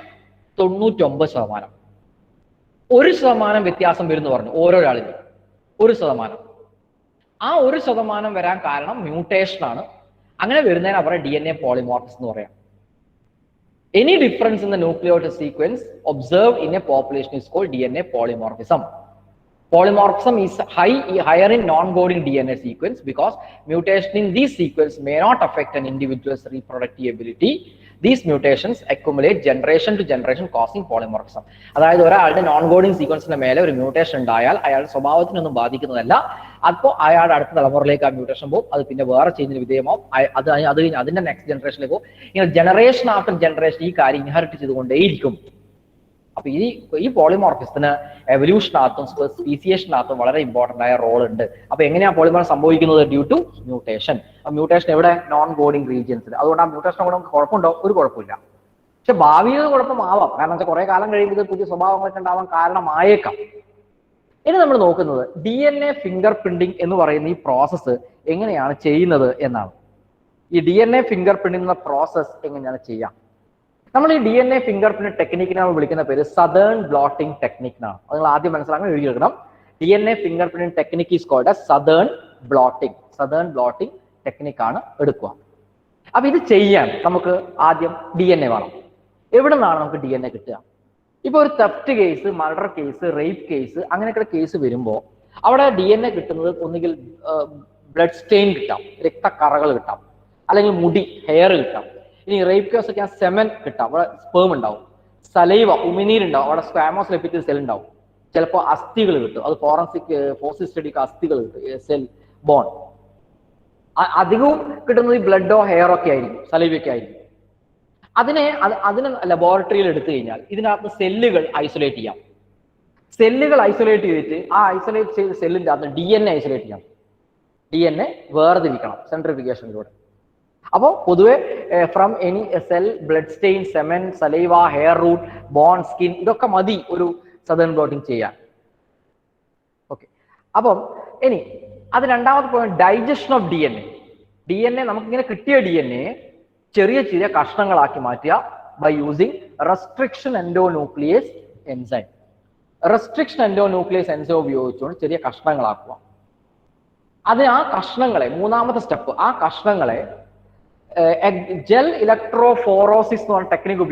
99%. 1% വ്യത്യാസം വരുന്നു പറഞ്ഞു ഓരോരാളിനും. 1%. ആ 1% വരാൻ കാരണം മ്യൂട്ടേഷൻ ആണ്. അങ്ങനെ വരുന്നതിന് അവരുടെ DNA പോളിമോർഫിസം എന്ന് പറയാം. Any difference in the nucleotide sequence observed in a population is called DNA polymorphism. Polymorphism is higher in non-coding DNA sequence because mutation in these sequence may not affect an individual's reproductive ability. These mutations accumulate generation to generation, causing polymorphism. അതായത് ഒരാളുടെ നോൺ കോഡിംഗ് സീക്വൻസിന്റെ മേലെ ഒരു മ്യൂട്ടേഷൻ ഉണ്ടായാൽ അയാളുടെ സ്വഭാവത്തിനൊന്നും ബാധിക്കുന്നതല്ല. അപ്പോൾ അയാളുടെ അടുത്ത തലമുറയിലേക്ക് ആ മ്യൂട്ടേഷൻ പോകും. അത് പിന്നെ വേറെ ചേഞ്ചിന് വിധേയമാവും. അത് കഴിഞ്ഞ് അതിന്റെ നെക്സ്റ്റ് ജനറേഷനിലേക്ക് പോകും. ഇങ്ങനെ ജനറേഷൻ ആഫ്റ്റർ ജനറേഷൻ ഈ കാര്യം ഇൻഹെറിറ്റ് ചെയ്തുകൊണ്ടേയിരിക്കും. അപ്പൊ ഈ പോളിമോർഫിസത്തിന് എവല്യൂഷനകത്തും സ്പീസിയേഷനകത്തും വളരെ ഇമ്പോർട്ടന്റ് ആയ റോൾ ഉണ്ട്. അപ്പൊ എങ്ങനെയാ പോളിമോർഫ് സംഭവിക്കുന്നത്? Due to mutation. മ്യൂട്ടേഷൻ എവിടെ? നോൺ കോഡിംഗ് റീജിയൻസിൽ. അതുകൊണ്ട് ആ മ്യൂട്ടേഷൻ കൊണ്ട് നമുക്ക് കുഴപ്പമുണ്ടോ? ഒരു കുഴപ്പമില്ല. പക്ഷെ ഭാവിയിൽ കുഴപ്പമാവാം. കാരണം വെച്ചാൽ കുറെ കാലം കഴിയുമ്പോൾ പുതിയ സ്വഭാവങ്ങളൊക്കെ ഉണ്ടാവാൻ കാരണമായേക്കാം. ഇനി നമ്മൾ നോക്കുന്നത് DNA ഫിംഗർ പ്രിന്റിംഗ് എന്ന് പറയുന്ന ഈ പ്രോസസ്സ് എങ്ങനെയാണ് ചെയ്യുന്നത് എന്നാണ്. ഈ DNA ഫിംഗർ പ്രിന്റിംഗ് എന്ന പ്രോസസ്സ് എങ്ങനെയാണ് ചെയ്യാം? നമ്മൾ ഈ DNA ഫിംഗർ പ്രിന്റ് ടെക്നിക്കിനെ നമ്മൾ വിളിക്കുന്ന പേര് സദേൺ ബ്ലോട്ടിംഗ് ടെക്നിക് എന്നാണ്. അത് നിങ്ങൾ ആദ്യം മനസ്സിലാക്കാൻ എഴുതിയെടുക്കണം. DNA finger print technique is called a Southern blotting ടെക്നിക്കാണ് എടുക്കുക. അപ്പൊ ഇത് ചെയ്യാൻ നമുക്ക് ആദ്യം DNA വേണം. എവിടെ നിന്നാണ് നമുക്ക് DNA കിട്ടുക? ഇപ്പൊ ഒരു theft case, murder case, rape case, അങ്ങനെയൊക്കെ കേസ് വരുമ്പോൾ അവിടെ DNA കിട്ടുന്നത് ഒന്നുകിൽ ബ്ലഡ് സ്റ്റെയിൻ കിട്ടാം, രക്തക്കറകൾ കിട്ടാം, അല്ലെങ്കിൽ മുടി, ഹെയർ കിട്ടാം. ഇനി റേപ്പ് കേസ് ഒക്കെ സെമൻ കിട്ടാം, അവിടെ സ്പേം ഉണ്ടാവും, സലൈവ, ഉമിനീരുണ്ടാവും, അവിടെ സ്ക്വാമോസ് ലെപ്പിറ്റൽ സെൽ ഉണ്ടാവും, ചിലപ്പോൾ അസ്ഥികൾ കിട്ടും. അത് ഫോസിൽ സ്റ്റഡിക്ക് അസ്ഥികൾ കിട്ടും, സെൽ ബോൺ. അധികവും കിട്ടുന്നത് ഈ ബ്ലഡോ ഹെയറോ ഒക്കെ ആയിരിക്കും, സലൈവയൊക്കെ ആയിരിക്കും. അതിനെ ലബോറട്ടറിയിൽ എടുത്തു കഴിഞ്ഞാൽ ഇതിനകത്ത് സെല്ലുകൾ ഐസൊലേറ്റ് ചെയ്യാം. സെല്ലുകൾ ഐസൊലേറ്റ് ചെയ്തിട്ട് ആ ഐസൊലേറ്റ് ചെയ്ത സെല്ലിന്റെ അകത്ത് DNA ഐസൊലേറ്റ് ചെയ്യാം. DNA വേർതിരിക്കണം സെൻട്രിഫിക്കേഷനിലൂടെ. അപ്പോൾ പൊതുവെ from any cell, blood stain, semen, saliva, hair root, bone, skin, ഇതൊക്കെ മതി ഒരു സദേൺ ബ്ലോട്ടിംഗ് ചെയ്യാൻ. ഓക്കെ. അപ്പം ഇനി അത് രണ്ടാമത്തെ പോയിന്റ് ഡൈജഷൻ ഓഫ് DNA. നമുക്കിങ്ങനെ കിട്ടിയ DNA ചെറിയ ചെറിയ കഷ്ണങ്ങളാക്കി മാറ്റുക by using restriction endonuclease enzyme. Restriction endonuclease enzyme ഉപയോഗിച്ചുകൊണ്ട് ചെറിയ കഷ്ണങ്ങളാക്കുക. ആ കഷ്ണങ്ങളെ, മൂന്നാമത്തെ സ്റ്റെപ്പ്, ആ കഷ്ണങ്ങളെ ജെൽ ഇലക്ട്രോഫോറോസിസ് എന്ന് പറഞ്ഞ ടെക്നിക്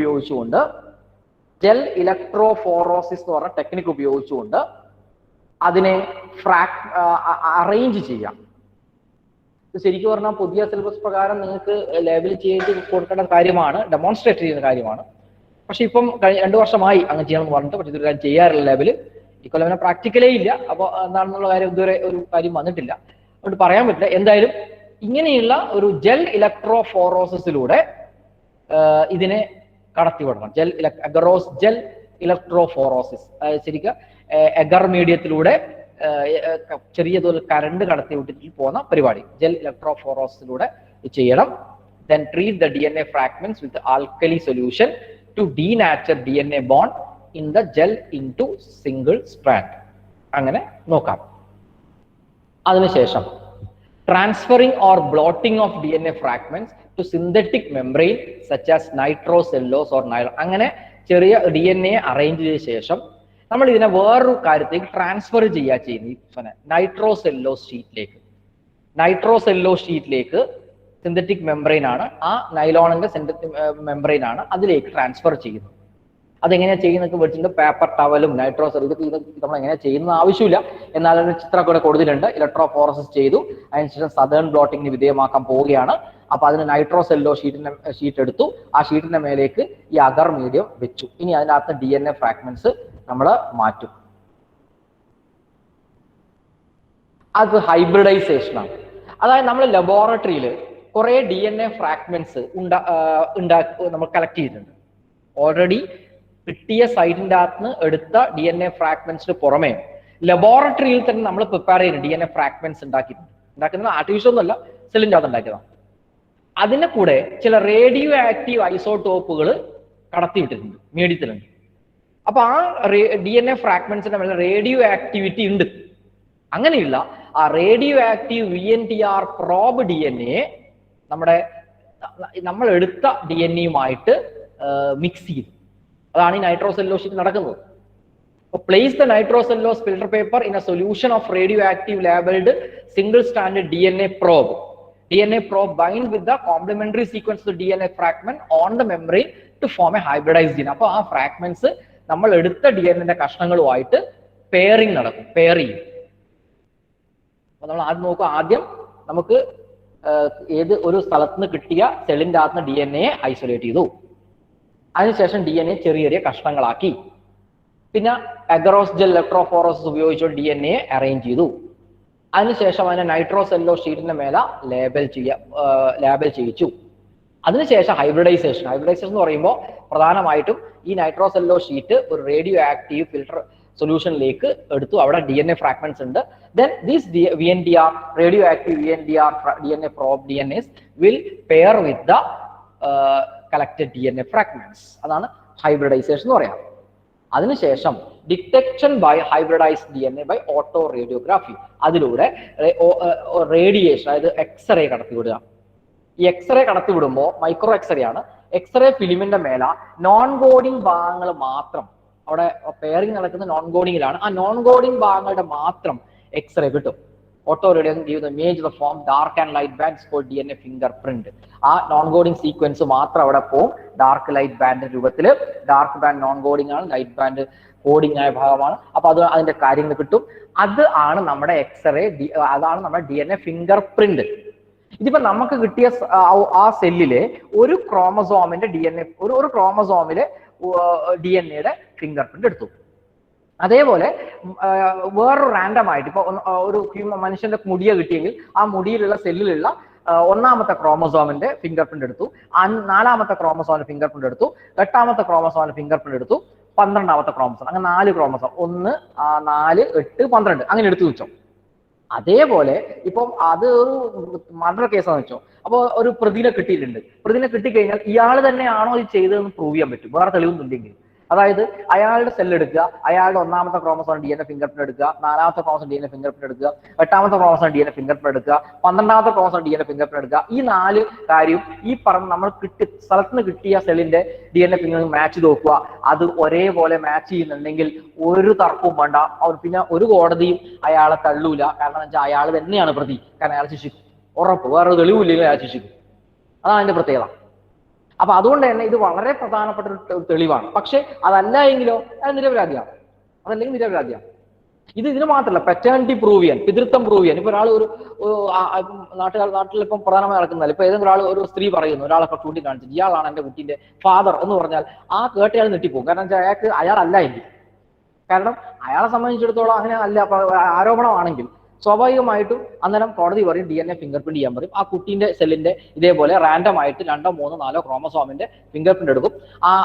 ഉപയോഗിച്ചുകൊണ്ട് അതിനെ അറേഞ്ച് ചെയ്യാം. ശരിക്കും പറഞ്ഞാൽ പുതിയ സിലബസ് പ്രകാരം നിങ്ങൾക്ക് ലേബൽ ചെയ്ത് കൊടുക്കേണ്ട കാര്യമാണ്, ഡെമോൺസ്ട്രേറ്റ് ചെയ്യുന്ന കാര്യമാണ്. പക്ഷെ ഇപ്പം 2 വർഷമായി അങ്ങനെ ചെയ്യണമെന്ന് പറഞ്ഞിട്ട് പക്ഷെ ഇതൊരു കാര്യം ചെയ്യാറില്ല ലേബല്. ഇക്കൊല്ലം പിന്നെ പ്രാക്ടിക്കലേ ഇല്ല. അപ്പോൾ എന്താണെന്നുള്ള കാര്യം ഇതുവരെ ഒരു കാര്യം വന്നിട്ടില്ല, അതുകൊണ്ട് പറയാൻ പറ്റില്ല. എന്തായാലും ഇങ്ങനെയുള്ള ഒരു ജെൽ ഇലക്ട്രോഫോറോസിസിലൂടെ ഇതിനെ കടത്തിവിടണം. ജെൽ ഇലക്ട്രോഫോറോസിസ്, അതായത് ശരിക്കും എഗർ മീഡിയത്തിലൂടെ ചെറിയ തോതിൽ കറണ്ട് കടത്തി വിട്ടിട്ട് പോകുന്ന പരിപാടി ജെൽ ഇലക്ട്രോഫോറോസിസിലൂടെ ചെയ്യണം. Then treat the DNA fragments with alkali solution to denature DNA bond in the gel into single strand. അങ്ങനെ നോക്കാം. അതിനുശേഷം transferring or blotting of DNA fragments to synthetic membrane such as nitrocellulose or nylon. അങ്ങനെ ചെറിയ DNA അറേഞ്ച് ചെയ്ത ശേഷം നമ്മൾ ഇതിനെ വേറൊരു കാര്യത്തേക്ക് ട്രാൻസ്ഫർ ചെയ്യുന്ന നൈട്രോസെല്ലോസ് ഷീറ്റിലേക്ക് സിന്തറ്റിക് മെംബ്രെയിൻ ആണ്, ആ നൈലോണിന്റെ സിന്തറ്റിക് മെംബ്രെയിൻ ആണ് അതിലേക്ക് ട്രാൻസ്ഫർ ചെയ്യുന്നത്. അതെങ്ങനെയാ ചെയ്യുന്നത് വെച്ചിട്ട് പേപ്പർ ടവലും നൈട്രോസെൽ ഇതൊക്കെ നമ്മൾ എങ്ങനെയാ ചെയ്യുന്നത് ആവശ്യമില്ല. എന്നാൽ അതിന്റെ ചിത്രം കൂടെ കൊടുത്തിട്ടുണ്ട്. ഇലക്ട്രോഫോറസിസ് ചെയ്തു, അതിനുശേഷം സദേൺ ബ്ലോട്ടിങ്ങിന് വിധേയമാക്കാൻ പോവുകയാണ്. അപ്പൊ അതിന് നൈട്രോസെല്ലോ ഷീറ്റ് എടുത്തു, ആ ഷീറ്റിന്റെ മേലേക്ക് ഈ അഗർ മീഡിയം വെച്ചു. ഇനി അതിനകത്ത് DNA ഫ്രാഗ്മെന്റ്സ് നമ്മൾ മാറ്റും. അത് ഹൈബ്രിഡൈസേഷൻ ആണ്. അതായത് നമ്മൾ ലബോറട്ടറിയിൽ കുറെ DNA ഫ്രാഗ്മെന്റ്സ് നമ്മൾ കളക്ട് ചെയ്തിട്ടുണ്ട്. ഓൾറെഡി കിട്ടിയ സൈറ്റിന്റെ അകത്ത് എടുത്ത DNA ഫ്രാഗ്മെന്റ്സിന് പുറമെ ലബോറട്ടറിയിൽ തന്നെ നമ്മൾ പ്രിപ്പയർ ചെയ്യുന്നത് DNA ഫ്രാഗ്മെന്റ്സ് ഉണ്ടാക്കുന്നത് ആർട്ടിഫിഷ്യൽ ഒന്നുമല്ല, സെല്ലിന്റെ അകത്ത് ഉണ്ടാക്കിയതാണ്. അതിന്റെ കൂടെ ചില റേഡിയോ ആക്റ്റീവ് ഐസോട്ടോപ്പുകൾ കടത്തിവിട്ടിട്ടുണ്ട്, മീഡിയത്തിലുണ്ട്. അപ്പൊ ആ DNA ഫ്രാഗ്മെന്റ്സിന്റെ മേലെ റേഡിയോ ആക്ടിവിറ്റി ഉണ്ട്. അങ്ങനെയുള്ള ആ radio active VNTR probe DNA നമ്മൾ എടുത്ത DNA-യുമായിട്ട് മിക്സ് ചെയ്തു. അതാണ് ഈ നൈട്രോസെല്ലോസിസ് നടക്കുന്നത്. Place the nitrocellulose filter paper in a solution of radioactive labeled single stranded DNA probe. DNA probe bind with the complementary sequence of the DNA fragment on the membrane to form a hybridized gene. അപ്പോൾ ആ ഫ്രാഗ്മെന്റ്സ് നമ്മൾ എടുത്ത DNA കഷ്ണങ്ങളുമായിട്ട് പെയറിംഗ് നടക്കും, പെയർ ചെയ്യും. അപ്പൊ നമ്മൾ ആദ്യം നോക്കുക, ആദ്യം നമുക്ക് ഏത് ഒരു സ്ഥലത്ത് നിന്ന് കിട്ടിയ സെല്ലിന്റെ അകത്ത് DNA ഐസൊലേറ്റ് ചെയ്തു. അതിനുശേഷം DNA ചെറിയ ചെറിയ കഷ്ണങ്ങളാക്കി. പിന്നെ അഗറോസ് ജെൽ ഇലക്ട്രോഫോറോസിസ് ഉപയോഗിച്ച് DNA അറേഞ്ച് ചെയ്തു. അതിനുശേഷം അതിനെ നൈട്രോസെല്ലോ ഷീറ്റിന്റെ മേലെ ലേബൽ ചെയ്യിച്ചു. അതിനുശേഷം ഹൈബ്രിഡൈസേഷൻ എന്ന് പറയുമ്പോൾ പ്രധാനമായിട്ടും ഈ നൈട്രോസെല്ലോ ഷീറ്റ് ഒരു റേഡിയോ ആക്റ്റീവ് ഫിൽട്ടർ സൊല്യൂഷനിലേക്ക് എടുത്തു. അവിടെ DNA ഫ്രാഗ്മെന്റ്സ് ഉണ്ട്. Then these VNTR radio active VNTR DNA probe DNAs will pair with the collected DNA fragments. അതാണ് ഹൈബ്രിഡൈസേഷൻ എന്ന് പറയാം. അതിനുശേഷം detection by hybridised DNA by auto radiography, അതിലൂടെ റേഡിയേഷൻ, അതായത് എക്സ്റേ കടത്തിവിടുക. ഈ എക്സ്റേ കടത്തിവിടുമ്പോൾ മൈക്രോ എക്സ്റേ ആണ്. എക്സ്റേ ഫിലിമിന്റെ മേല നോൺ കോഡിംഗ് ഭാഗങ്ങൾ മാത്രം, അവിടെ പെയറിംഗ് നടക്കുന്ന നോൺ കോഡിങ്ങിലാണ്, ആ നോൺ കോഡിംഗ് ഭാഗങ്ങളുടെ മാത്രം എക്സ്റേ കിട്ടും. Auto radio give the image of the form dark and light bands called DNA fingerprint. ആ നോൺ കോഡിംഗ് സീക്വൻസ് മാത്രം അവിടെ പോകും ഡാർക്ക് ലൈറ്റ് ബാൻഡ് രൂപത്തിൽ. ഡാർക്ക് ബാൻഡ് നോൺ കോഡിംഗ് ആണ്, ലൈറ്റ് ബാൻഡ് കോഡിംഗ് ആയ ഭാഗമാണ്. അപ്പൊ അത് അതിന്റെ കാര്യങ്ങൾ കിട്ടും. അത് ആണ് നമ്മുടെ എക്സ്റേ, അതാണ് നമ്മുടെ DNA ഫിംഗർ പ്രിന്റ്. ഇതിപ്പോ നമുക്ക് കിട്ടിയ ആ സെല്ലിലെ ഒരു ക്രോമസോമിന്റെ DNA, ഒരു ക്രോമസോമിലെ DNA-യുടെ ഫിംഗർ പ്രിന്റ് എടുത്തു. അതേപോലെ വേറൊരു റാൻഡം ആയിട്ട് ഇപ്പൊ ഒരു മനുഷ്യന്റെ മുടിയ കിട്ടിയെങ്കിൽ ആ മുടിയിലുള്ള സെല്ലിലുള്ള ഒന്നാമത്തെ ക്രോമസോമിന്റെ ഫിംഗർ പ്രിന്റ് എടുത്തു, നാലാമത്തെ ക്രോമസോമിന്റെ ഫിംഗർ പ്രിന്റ് എടുത്തു, എട്ടാമത്തെ ക്രോമസോമിന്റെ ഫിംഗർ പ്രിന്റ് എടുത്തു, 12ാമത്തെ ക്രോമസോം, അങ്ങനെ 4 ക്രോമസോം, 1, 4, 8, 12 അങ്ങനെ എടുത്തു വെച്ചോ. അതേപോലെ ഇപ്പം അത് ഒരു മർഡർ കേസാന്ന് വെച്ചോ. അപ്പോൾ ഒരു പ്രതിനെ കിട്ടിയിട്ടുണ്ട്. പ്രതിനെ കിട്ടിക്കഴിഞ്ഞാൽ ഇയാൾ തന്നെയാണോ ഇത് ചെയ്തതെന്ന് പ്രൂവ് ചെയ്യാൻ പറ്റും, വേറെ തെളിവൊന്നും ഇല്ലെങ്കിൽ. അതായത് അയാളുടെ സെല്ല് എടുക്കുക, അയാളുടെ 1ാമത്തെ ക്രോമസോം DNA ഫിംഗർ പ്രിന്റ് എടുക്കുക, 4ാമത്തെ ക്രോമസോം DNA ഫിംഗർ പ്രിന്റ് എടുക്കുക, 8ാമത്തെ ക്രോമസോം DNA ഫിംഗർ പ്രിന്റ് എടുക്കുക, 12ാമത്തെ ക്രോമസോം DNA ഫിംഗർ പ്രിന്റ് എടുക്കുക. ഈ 4 കാര്യവും ഈ പറഞ്ഞ നമ്മൾ സ്ഥലത്ത് നിന്ന് കിട്ടിയ സെല്ലിന്റെ DNA ഫിംഗർ മാച്ച് നോക്കുക. അത് ഒരേപോലെ മാച്ച് ചെയ്യുന്നുണ്ടെങ്കിൽ ഒരു തർക്കവും വേണ്ട, പിന്നെ ഒരു കോടതിയും അയാളെ തള്ളൂല. കാരണം എന്താ വെച്ചാൽ അയാൾ തന്നെയാണ് പ്രതി, കാരണം അയാൾ ശിക്ഷിക്കും, ഉറപ്പ്, വേറെ തെളിവില്ലെങ്കിൽ അയാൾ ശിക്ഷിക്കും. അതാണ് അതിന്റെ പ്രത്യേകത. അപ്പൊ അതുകൊണ്ട് തന്നെ ഇത് വളരെ പ്രധാനപ്പെട്ട ഒരു തെളിവാണ്. പക്ഷെ അതല്ല എങ്കിലോ അത് നിരപരാധിയാണ്, അതല്ലെങ്കിൽ നിരപരാധിയാണ്. ഇതിന് മാത്രമല്ല, പെറ്റേണിറ്റി പ്രൂവ് ചെയ്യാൻ, പിതൃത്വം പ്രൂവ് ചെയ്യാൻ. ഇപ്പൊ ഒരാൾ ഒരു നാട്ടിലിപ്പം പ്രധാനമായി നടക്കുന്നതല്ല, ഇപ്പൊ ഏതെങ്കിലും ഒരാൾ ഒരു സ്ത്രീ പറയുന്നു, ഒരാളൊക്കെ ചൂണ്ടിക്കാണിച്ചിട്ട് ഇയാളാണ് എന്റെ കുട്ടീന്റെ ഫാദർ എന്ന് പറഞ്ഞാൽ ആ കേട്ടയാൾ നെട്ടിപ്പോകും. കാരണം വെച്ചാൽ അയാളല്ല എങ്കിൽ, കാരണം അയാളെ സംബന്ധിച്ചിടത്തോളം അങ്ങനെ അല്ല. ആരോപണമാണെങ്കിൽ സ്വാഭാവികമായിട്ടും അന്നേരം കോടതി പറയും DNA ഫിംഗർ പ്രിന്റ് ചെയ്യാൻ പറയും. ആ കുട്ടീന്റെ സെല്ലിന്റെ ഇതേപോലെ റാൻഡം ആയിട്ട് 2, 3, 4 ക്രോമസോമിന്റെ ഫിംഗർ പ്രിന്റ് എടുക്കും.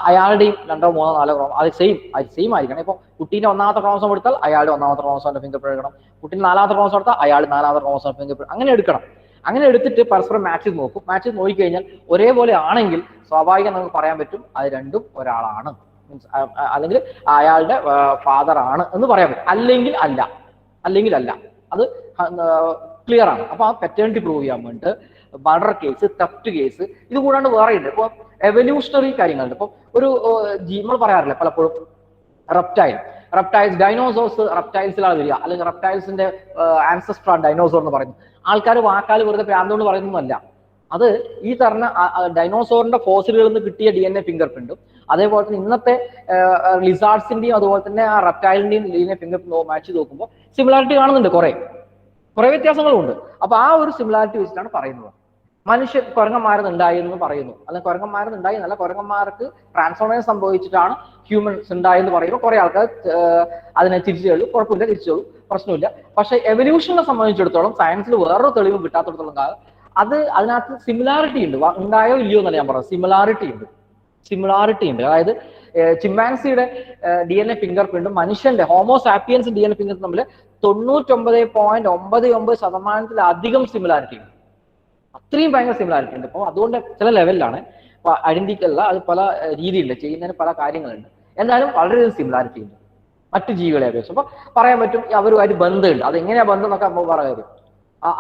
അയാളുടെയും 2, 3, 4 അത് സെയിം ആയിരിക്കണം. ഇപ്പൊ കുട്ടീന്റെ 1ാമത്തെ ക്രോമസോം എടുത്താൽ അയാളുടെ 1ാമത്തെ ക്രോമസോമിന്റെ ഫിംഗർ പ്രിന്റ് എടുക്കണം. കുട്ടീന്റെ 4ാമത്തെ ക്രോമസോം എടുത്താൽ അയാൾ 4ാമത്തെ ക്രോമസോം ഫിംഗർ പ്രിന്റ് അങ്ങനെ എടുക്കണം. അങ്ങനെ എടുത്തിട്ട് പരസ്പരം മാച്ച് നോക്കും. മാച്ച് നോക്കിക്കഴിഞ്ഞാൽ ഒരേപോലെ ആണെങ്കിൽ സ്വാഭാവികം നമുക്ക് പറയാൻ പറ്റും അത് രണ്ടും ഒരാളാണ്, മീൻസ് അല്ലെങ്കിൽ അയാളുടെ ഫാദർ ആണ് എന്ന് പറയാൻ പറ്റും. അല്ലെങ്കിൽ അല്ല, അത് ക്ലിയർ ആണ്. അപ്പൊ ആ പെറ്റേണിറ്റി പ്രൂവ് ചെയ്യാൻ വേണ്ടിട്ട് മർഡർ കേസ്, തെഫ്റ്റ് കേസ്, ഇത് കൂടാണ്ട് വേറെ ഉണ്ട്. ഇപ്പൊ എവല്യൂഷണറി കാര്യങ്ങളുണ്ട്. ഇപ്പൊ ഒരു നമ്മൾ പറയാറില്ല പലപ്പോഴും റെപ്റ്റൈൽസ്, ഡൈനോസോർസ് റെപ്റ്റൈൽസിലാണ് വരിക, അല്ലെങ്കിൽ റെപ്റ്റൈൽസിന്റെ ആൻസസ്റ്റർ ആണ് ഡൈനോസോർ എന്ന് പറയുന്നത്. ആൾക്കാർ വാക്കാൽ വെറുതെ പ്രാന്തോണ്ട് പറയുന്നതല്ല. അത് ഈ പറഞ്ഞ ഡൈനോസോറിന്റെ ഫോസിലുകളിൽ നിന്ന് കിട്ടിയ DNA ഫിംഗർ പ്രിന്റും അതേപോലെ തന്നെ ഇന്നത്തെ ലിസാർഡ്സിന്റെയും അതുപോലെ തന്നെ ആ റെപ്റ്റൈലിന്റെയും DNA ഫിംഗർ പ്രിന്റ് മാച്ച് നോക്കുമ്പോൾ സിമിലാരിറ്റി കാണുന്നുണ്ട്, കുറെ വ്യത്യാസങ്ങളും ഉണ്ട്. അപ്പൊ ആ ഒരു സിമിലാരിറ്റി വെച്ചിട്ടാണ് പറയുന്നത്. മനുഷ്യൻ കുരങ്ങന്മാരുന്നുണ്ടായി എന്ന് പറയുന്നു. അല്ലെങ്കിൽ കുരങ്ങന്മാരുന്നുണ്ടായി എന്നല്ല, കുരങ്ങന്മാർക്ക് ട്രാൻസ്ഫോർമേഷൻ സംഭവിച്ചിട്ടാണ് ഹ്യൂമൻസ് ഉണ്ടായെന്ന് പറയുമ്പോൾ കുറെ ആൾക്കാർ അതിനെ തിരിച്ചു തള്ളു, കുഴപ്പമില്ല, തിരിച്ചു തള്ളു, പ്രശ്നമില്ല. പക്ഷെ എവല്യൂഷനെ സംബന്ധിച്ചിടത്തോളം സയൻസിൽ വേറൊരു തെളിവ് കിട്ടാത്തിടത്തോളം കാലം അതിനകത്ത് സിമിലാരിറ്റി ഉണ്ട്. ഉണ്ടായോ ഇല്ലയോ എന്നല്ല ഞാൻ പറഞ്ഞത്, സിമിലാരിറ്റി ഉണ്ട്. അതായത് ചിമ്പാൻസിയുടെ DNA ഫിംഗർ പ്രിന്റും മനുഷ്യന്റെ ഹോമോസാപ്പിയൻസ് DNA ഫിംഗർ തമ്മിൽ 99.99% സിമിലാരിറ്റി ഉണ്ട്. അത്രയും ഭയങ്കര സിമിലാരിറ്റി ഉണ്ട്. അപ്പോൾ അതുകൊണ്ട് ചില ലെവലിലാണ് ഐഡന്റിക്കൽ അല്ല, അത് പല രീതിയിലുണ്ട്, ചെയ്യുന്നതിന് പല കാര്യങ്ങളുണ്ട്. എന്നാലും വളരെയധികം സിമിലാരിറ്റി ഉണ്ട് മറ്റു ജീവികളെ അപേക്ഷിച്ച്. അപ്പൊ പറയാൻ പറ്റും അവരുമായിട്ട് ബന്ധമുണ്ട്. അതെങ്ങനെയാ ബന്ധം എന്നൊക്കെ നമ്മൾ പറയാം.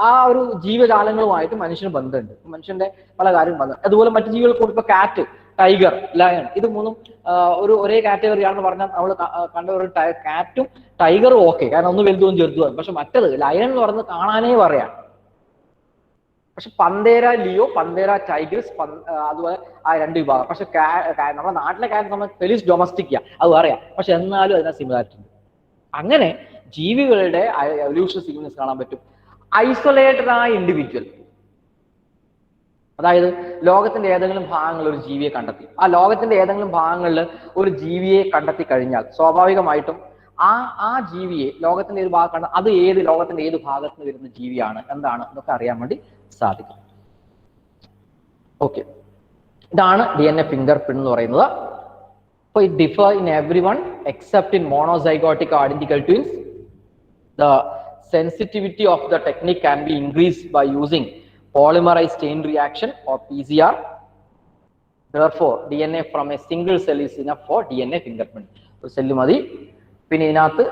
ആ ഒരു ജീവജാലങ്ങളുമായിട്ട് മനുഷ്യന് ബന്ധമുണ്ട്. മനുഷ്യന്റെ പല കാര്യവും ബന്ധം. അതുപോലെ മറ്റു ജീവികൾക്ക് ഇപ്പൊ കാറ്റ്, ടൈഗർ, ലയൺ, ഇത് മൂന്നും ഒരേ കാറ്റഗറിയാണെന്ന് പറഞ്ഞാൽ നമ്മൾ കണ്ട ഒരു കാറ്റും ടൈഗറും ഓക്കെ, കാരണം ഒന്ന് വലുതും ചെറുതും. പക്ഷെ മറ്റത് ലയൺ എന്ന് പറയുന്നത് കാണാനേ പറയാം. പക്ഷെ പന്തേര ലിയോ, പന്തേര ടൈഗ്രസ്, അതുപോലെ ആ രണ്ട് വിഭാഗം. പക്ഷെ നമ്മുടെ നാട്ടിലെ കാറ്റ് നമ്മൾ ഫെലിസ് ഡൊമസ്റ്റിക്ക, അത് പറയാം. പക്ഷെ എന്നാലും അതിനെ സിമിലാരിറ്റി ഉണ്ട്. അങ്ങനെ ജീവികളുടെ എവല്യൂഷൻ സീക്വൻസ് കാണാൻ പറ്റും. ഐസൊലേറ്റഡ് ആയ ഇൻഡിവിജ്വൽ, അതായത് ലോകത്തിന്റെ ഏതെങ്കിലും ഭാഗങ്ങളിൽ ഒരു ജീവിയെ കണ്ടെത്തി, ആ ലോകത്തിന്റെ ഏതെങ്കിലും ഭാഗങ്ങളിൽ ഒരു ജീവിയെ കണ്ടെത്തി കഴിഞ്ഞാൽ സ്വാഭാവികമായിട്ടും ആ ജീവിയെ ലോകത്തിന്റെ ഏത് ഭാഗം കണ്ട അത് ലോകത്തിന്റെ ഏത് ഭാഗത്ത് നിന്ന് വരുന്ന ജീവിയാണ്, എന്താണ് എന്നൊക്കെ അറിയാൻ വേണ്ടി സാധിക്കും. ഓക്കെ, ഇതാണ് DNA ഫിംഗർ പ്രിന്റ് എന്ന് പറയുന്നത്. അപ്പോൾ it differ in every one except in monozygotic identical twins. The sensitivity of the technique can be increased by using polymerized chain reaction or PCR. Therefore, DNA from a single cell is enough for DNA fingerprint. ഒരു സെല്ല് മതി. പിന്നെ ഇതിനകത്ത്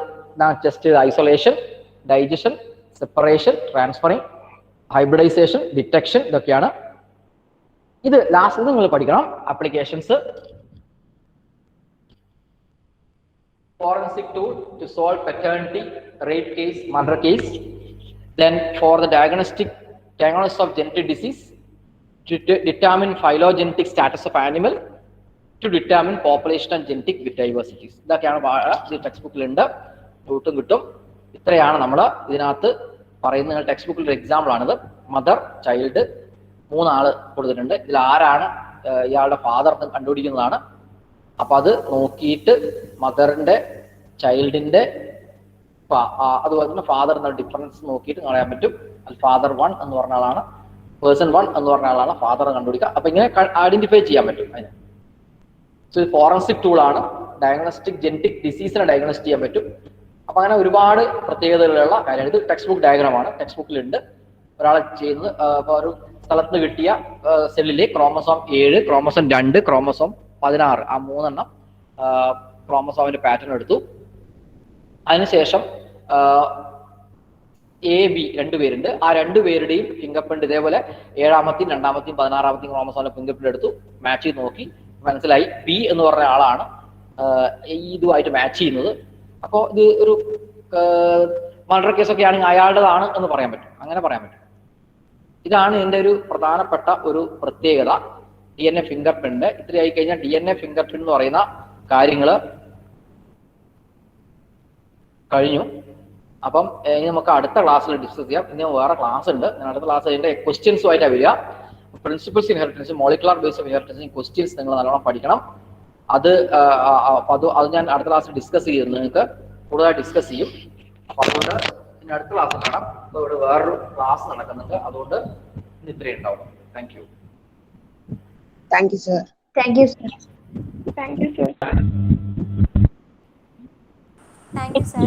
just isolation, digestion, separation, transferring, hybridisation, detection, ഇതൊക്കെയാണ്. ഇത് ലാസ്റ്റ് നിങ്ങൾ പഠിക്കണം. Applications: forensic tool to solve paternity, rape case, murder case. Then for the diagnosis of genetic disease, to determine phylogenetic status of animal, to determine population and genetic diversities. ഇതൊക്കെയാണ് ഈ ടെക്സ്റ്റ് ബുക്കിലുണ്ട്. റൂട്ടും കിട്ടും. ഇത്രയാണ് നമ്മൾ ഇതിനകത്ത് പറയുന്ന ടെക്സ്റ്റ് ബുക്കിൽ ഒരു എക്സാമ്പിൾ ആണിത്. മദർ, ചൈൽഡ്, 3 ആള് കൊടുത്തിട്ടുണ്ട്. ഇതിൽ ആരാണ് ഇയാളുടെ ഫാദർ എന്ന് കണ്ടുപിടിക്കുന്നതാണ്. അപ്പൊ അത് നോക്കിയിട്ട് മദറിന്റെ, ചൈൽഡിന്റെ, അതുപോലെ തന്നെ ഫാദർ എന്ന ഡിഫറൻസ് നോക്കിയിട്ട് പറയാൻ പറ്റും. ഫാദർ 1 എന്ന് പറഞ്ഞ ആളാണ്, പേഴ്സൺ 1 എന്ന് പറഞ്ഞ ആളാണ് ഫാദർ കണ്ടുപിടിക്കുക. അപ്പൊ ഇങ്ങനെ ഐഡന്റിഫൈ ചെയ്യാൻ പറ്റും അതിന്. സോ ഇത് ഫോറൻസിക് ടൂളാണ്. ഡയഗ്നോസ്റ്റിക് ജെനറ്റിക് ഡിസീസിനെ ഡയഗ്നോസ് ചെയ്യാൻ പറ്റും. അപ്പൊ അങ്ങനെ ഒരുപാട് പ്രത്യേകതകളുള്ള കാര്യമാണ്. ഇത് ടെക്സ്റ്റ് ബുക്ക് ഡയഗ്രാമാണ്, ടെക്സ്റ്റ് ബുക്കിലുണ്ട്. ഒരാൾ ചെയ്യുന്നത് ഒരു സ്ഥലത്ത് കിട്ടിയ സെല്ലിലെ ക്രോമസോം 7, ക്രോമസോം 2, ക്രോമസോം 16, ആ 3 എണ്ണം ക്രോമസോമിന്റെ പാറ്റേൺ എടുത്തു. അതിനുശേഷം AB 2 പേരുണ്ട്. ആ 2 പേരുടെയും ഫിംഗർ പ്രിന്റ് ഇതേപോലെ 7ാമത്തെയും 2ാമത്തെയും 16ാമത്തെയും ക്രോമസോമിന്റെ ഫിംഗർ പ്രിന്റ് എടുത്തു. മാച്ച് ചെയ്ത് നോക്കി, മനസ്സിലായി B എന്ന് പറഞ്ഞ ആളാണ് ഇതുമായിട്ട് മാച്ച് ചെയ്യുന്നത്. അപ്പോൾ ഇത് ഒരു മർഡർ കേസൊക്കെ ആണെങ്കിൽ അയാളുടേതാണ് എന്ന് പറയാൻ പറ്റും, അങ്ങനെ പറയാൻ പറ്റും. ഇതാണ് ഇതിന്റെ ഒരു പ്രധാനപ്പെട്ട ഒരു പ്രത്യേകത. DNA ഫിംഗർ പ്രിന്റ് ഇത്രയായി കഴിഞ്ഞാൽ DNA ഫിംഗർ പ്രിന്റ് എന്ന് പറയുന്ന കാര്യങ്ങൾ കഴിഞ്ഞു. അപ്പം ഇനി നമുക്ക് അടുത്ത ക്ലാസ്സിൽ ഡിസ്കസ് ചെയ്യാം. ഇനി വേറെ ക്ലാസ് ഉണ്ട്. അടുത്ത ക്ലാസ് അതിന്റെ ക്വസ്റ്റ്യൻസുമായിട്ടാണ് വരിക. Principles inheritance, molecular base of inheritance questions നിങ്ങൾ നല്ലോണം പഠിക്കണം. അത് ഞാൻ അടുത്ത ക്ലാസ്സിൽ ഡിസ്കസ് ചെയ്യും, നിങ്ങൾക്ക് കൂടുതലായി ഡിസ്കസ് ചെയ്യും. അപ്പൊ അതുകൊണ്ട് ഇനി അടുത്ത ക്ലാസ് കാണാം. അപ്പോൾ ഇവിടെ വേറൊരു ക്ലാസ് നടക്കുന്നുണ്ട്, അതുകൊണ്ട് ഇത്രയും ഉണ്ടാവും. Thank you.
Thank you, sir.
Thank you, sir.
Thank you, sir.
Thank you, sir.